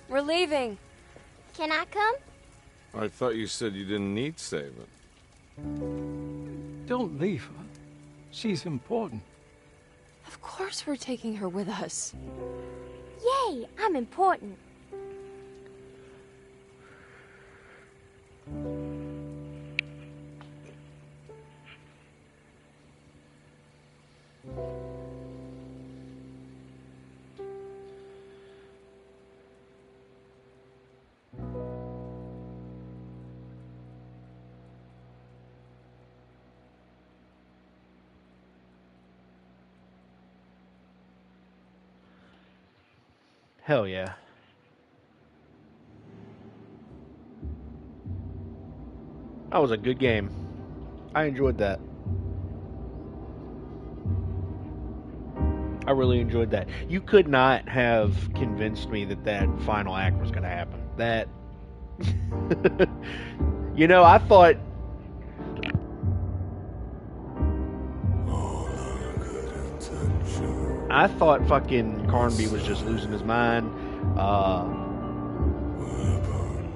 We're leaving. Can I come? I thought you said you didn't need saving. Don't leave her. She's important. Of course we're taking her with us. Yay, I'm important. Hell yeah. That was a good game. I enjoyed that. I really enjoyed that. You could not have convinced me that that final act was going to happen. That... You know, I thought... I thought fucking Carnby was just losing his mind.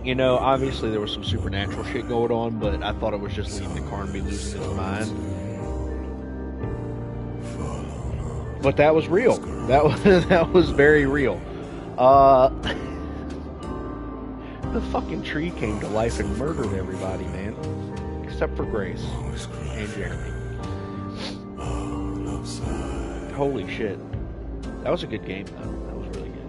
You know, obviously there was some supernatural shit going on, but I thought it was just leading to Carnby losing his mind. But that was real. That was very real. The fucking tree came to life and murdered everybody, man. Except for Grace and Jeremy. Holy shit. That was a good game, though. That was really good.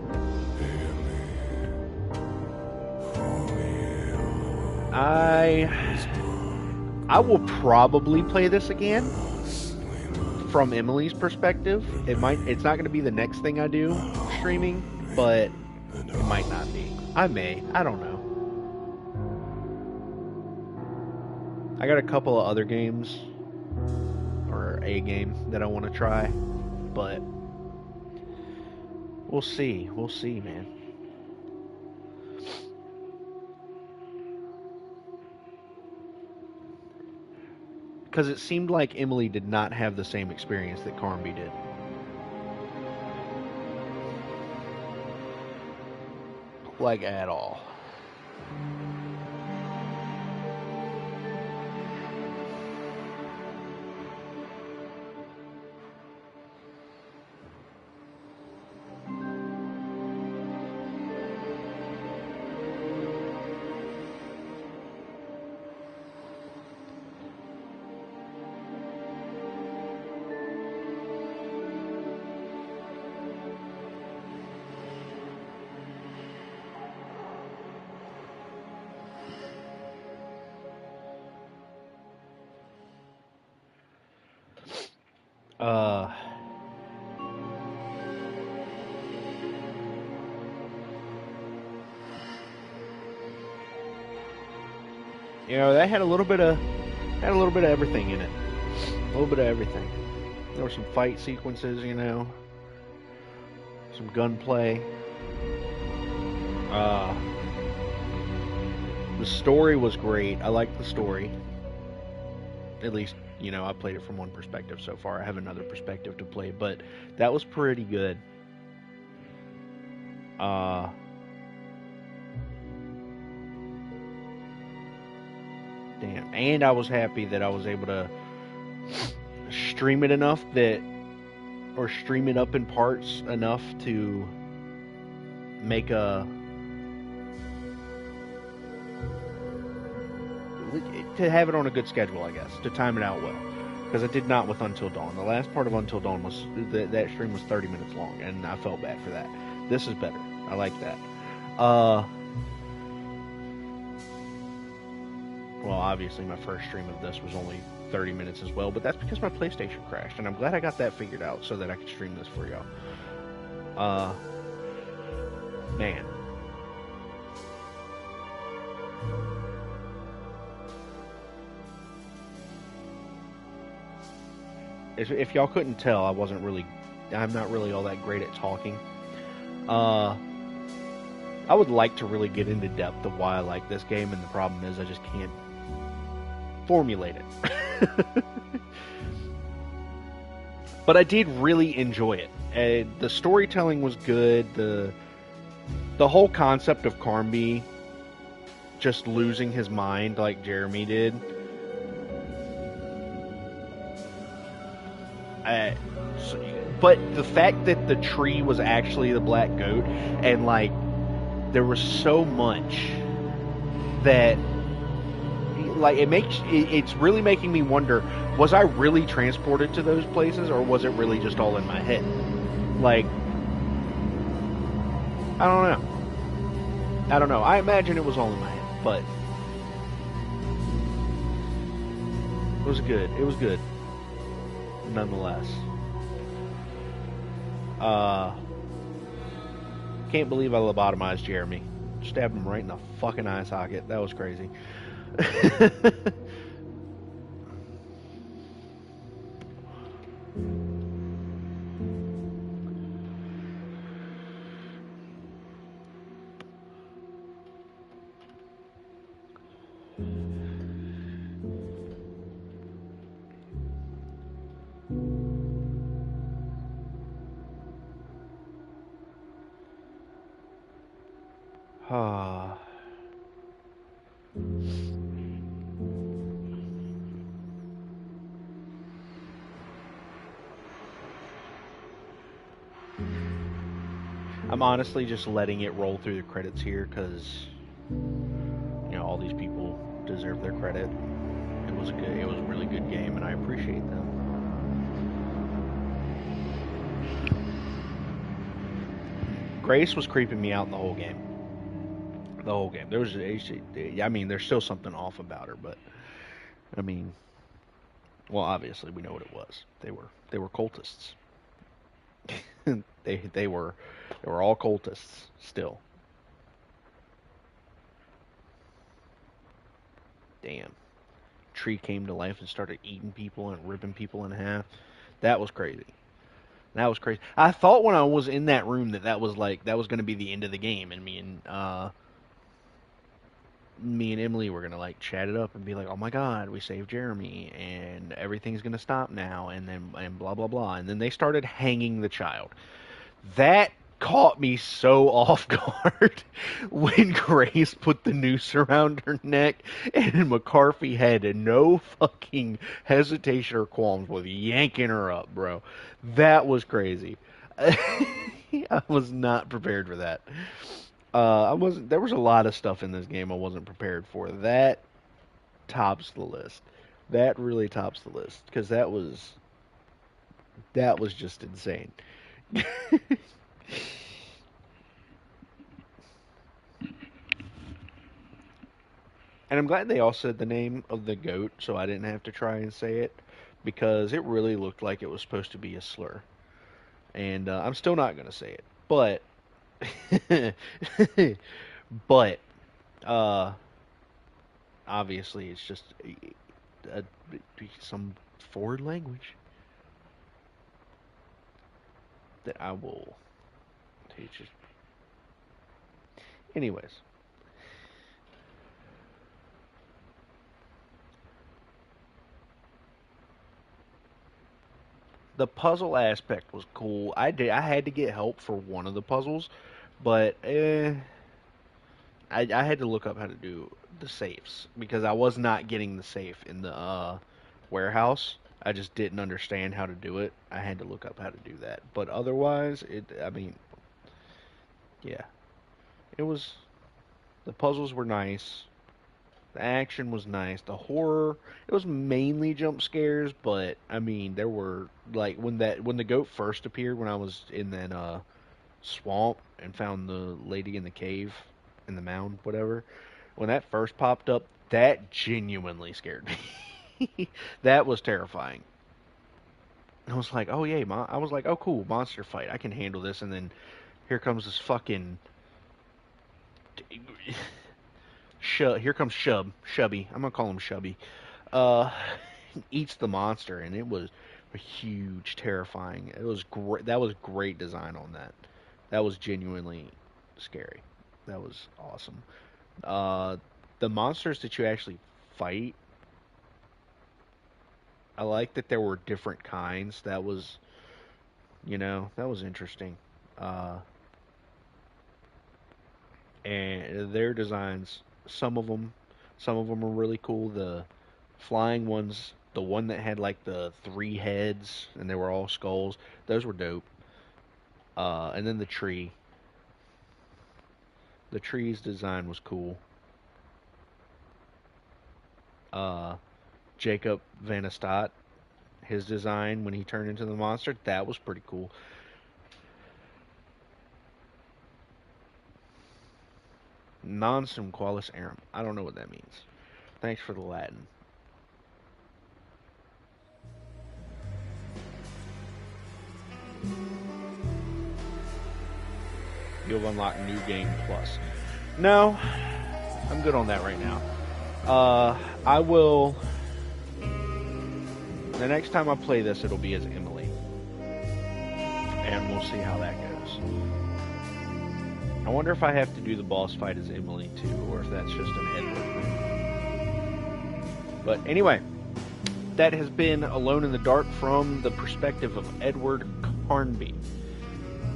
I will probably play this again from Emily's perspective. It's not going to be the next thing I do streaming, but it might not be. I may. I don't know. I got a couple of other games, or a game that I want to try, but we'll see. We'll see, man. Because it seemed like Emily did not have the same experience that Carnby did. Like, at all. You know, that had a little bit of everything in it. A little bit of everything. There were some fight sequences, you know, some gunplay. The story was great. I liked the story. At least, you know, I played it from one perspective so far. I have another perspective to play, but that was pretty good. Damn. And I was happy that I was able to stream it enough that, or stream it up in parts enough to make to have it on a good schedule, I guess, to time it out well. Because I did not with Until Dawn. The last part of Until Dawn was, that stream was 30 minutes long, and I felt bad for that. This is better. I like that. Well, obviously my first stream of this was only 30 minutes as well, but that's because my PlayStation crashed, and I'm glad I got that figured out so that I could stream this for y'all. Man. If y'all couldn't tell, I'm not really all that great at talking. I would like to really get into depth of why I like this game, and the problem is I just can't formulate it. But I did really enjoy it. The storytelling was good. The whole concept of Carnby just losing his mind like Jeremy did. But the fact that the tree was actually the black goat, and like there was so much that like it's really making me wonder, was I really transported to those places, or was it really just all in my head? Like, I don't know. I imagine it was all in my head, but it was good. It was good. Nonetheless. Can't believe I lobotomized Jeremy. Stabbed him right in the fucking eye socket. That was crazy. I'm honestly just letting it roll through the credits here because, you know, all these people deserve their credit. It was a really good game, and I appreciate them. Grace was creeping me out in the whole game. The whole game. There's still something off about her, but I mean, well, obviously we know what it was. They were cultists. They were all cultists still. Damn. Tree came to life and started eating people and ripping people in half. That was crazy. That was crazy. I thought when I was in that room that was going to be the end of the game, and me and Emily were going to like chat it up and be like, "Oh my God, we saved Jeremy and everything's going to stop now," and blah blah blah. And then they started hanging the child. That caught me so off guard when Grace put the noose around her neck, and McCarthy had no fucking hesitation or qualms with yanking her up, bro. That was crazy. I was not prepared for that. There was a lot of stuff in this game I wasn't prepared for. That tops the list. That really tops the list, because that was just insane. And I'm glad they all said the name of the goat, so I didn't have to try and say it, because it really looked like it was supposed to be a slur. And I'm still not going to say it, but obviously it's just some forward language that I will teach you. Anyways. The puzzle aspect was cool. I had to get help for one of the puzzles But I had to look up how to do the safes because I was not getting the safe in the warehouse. I just didn't understand how to do it. I had to look up how to do that. But otherwise, yeah. The puzzles were nice. The action was nice. The horror, it was mainly jump scares, but I mean, there were like when the goat first appeared when I was in that swamp and found the lady in the cave, in the mound, whatever. When that first popped up, that genuinely scared me. That was terrifying. I was like, oh yeah, I was like, oh cool, monster fight, I can handle this. And then here comes this fucking here comes Shubby. I'm gonna call him Shubby. Eats the monster, and it was a huge, terrifying. It was great. That was great design on that. That was genuinely scary. That was awesome. The monsters that you actually fight, I like that there were different kinds. That was, that was interesting. And their designs, some of them are really cool. The flying ones, the one that had like the 3 heads and they were all skulls, those were dope. And then the tree. The tree's design was cool. Jacob Van Estat, his design when he turned into the monster, that was pretty cool. Non sum qualis arum. I don't know what that means. Thanks for the Latin. You'll unlock New Game Plus. No, I'm good on that right now. I will... The next time I play this, it'll be as Emily. And we'll see how that goes. I wonder if I have to do the boss fight as Emily too, or if that's just an Edward thing. But anyway, that has been Alone in the Dark from the perspective of Edward Carnby.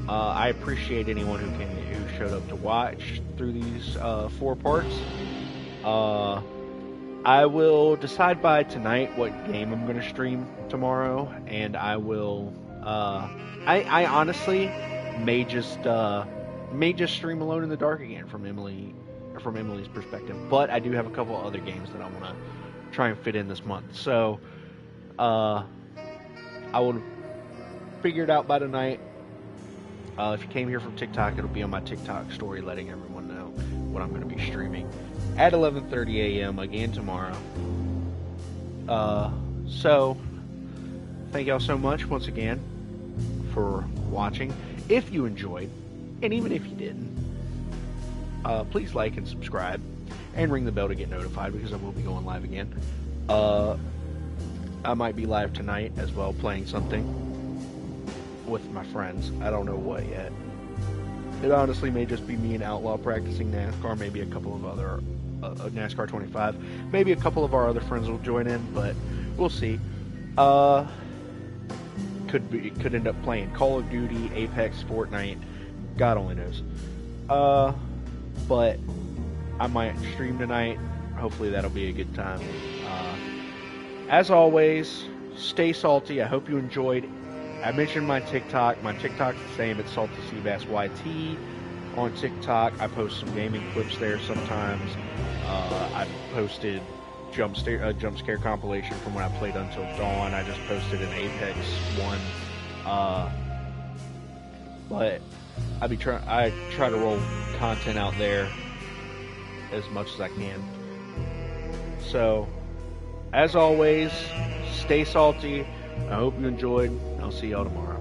I appreciate anyone who showed up to watch through these 4 parts. I will decide by tonight what game I'm going to stream tomorrow, and I will. I honestly may just stream Alone in the Dark again from Emily's perspective. But I do have a couple of other games that I want to try and fit in this month. So I will figure it out by tonight. If you came here from TikTok, it'll be on my TikTok story, letting everyone know what I'm going to be streaming at 11:30 a.m. again tomorrow. So thank y'all so much once again for watching. If you enjoyed, and even if you didn't, please like and subscribe and ring the bell to get notified, because I will be going live again. I might be live tonight as well, playing something with my friends. I don't know what yet. It honestly may just be me and Outlaw practicing NASCAR, maybe a couple of other NASCAR 25. Maybe a couple of our other friends will join in, but we'll see. Could end up playing Call of Duty, Apex, Fortnite. God only knows. But I might stream tonight. Hopefully that'll be a good time. As always, stay salty. I hope you enjoyed. I mentioned my TikTok. My TikTok's the same. It's Salty Seabass YT on TikTok. I post some gaming clips there sometimes. I posted a jump scare compilation from when I played Until Dawn. I just posted an Apex one. But I try to roll content out there as much as I can. So, as always, stay salty. I hope you enjoyed. I'll see y'all tomorrow.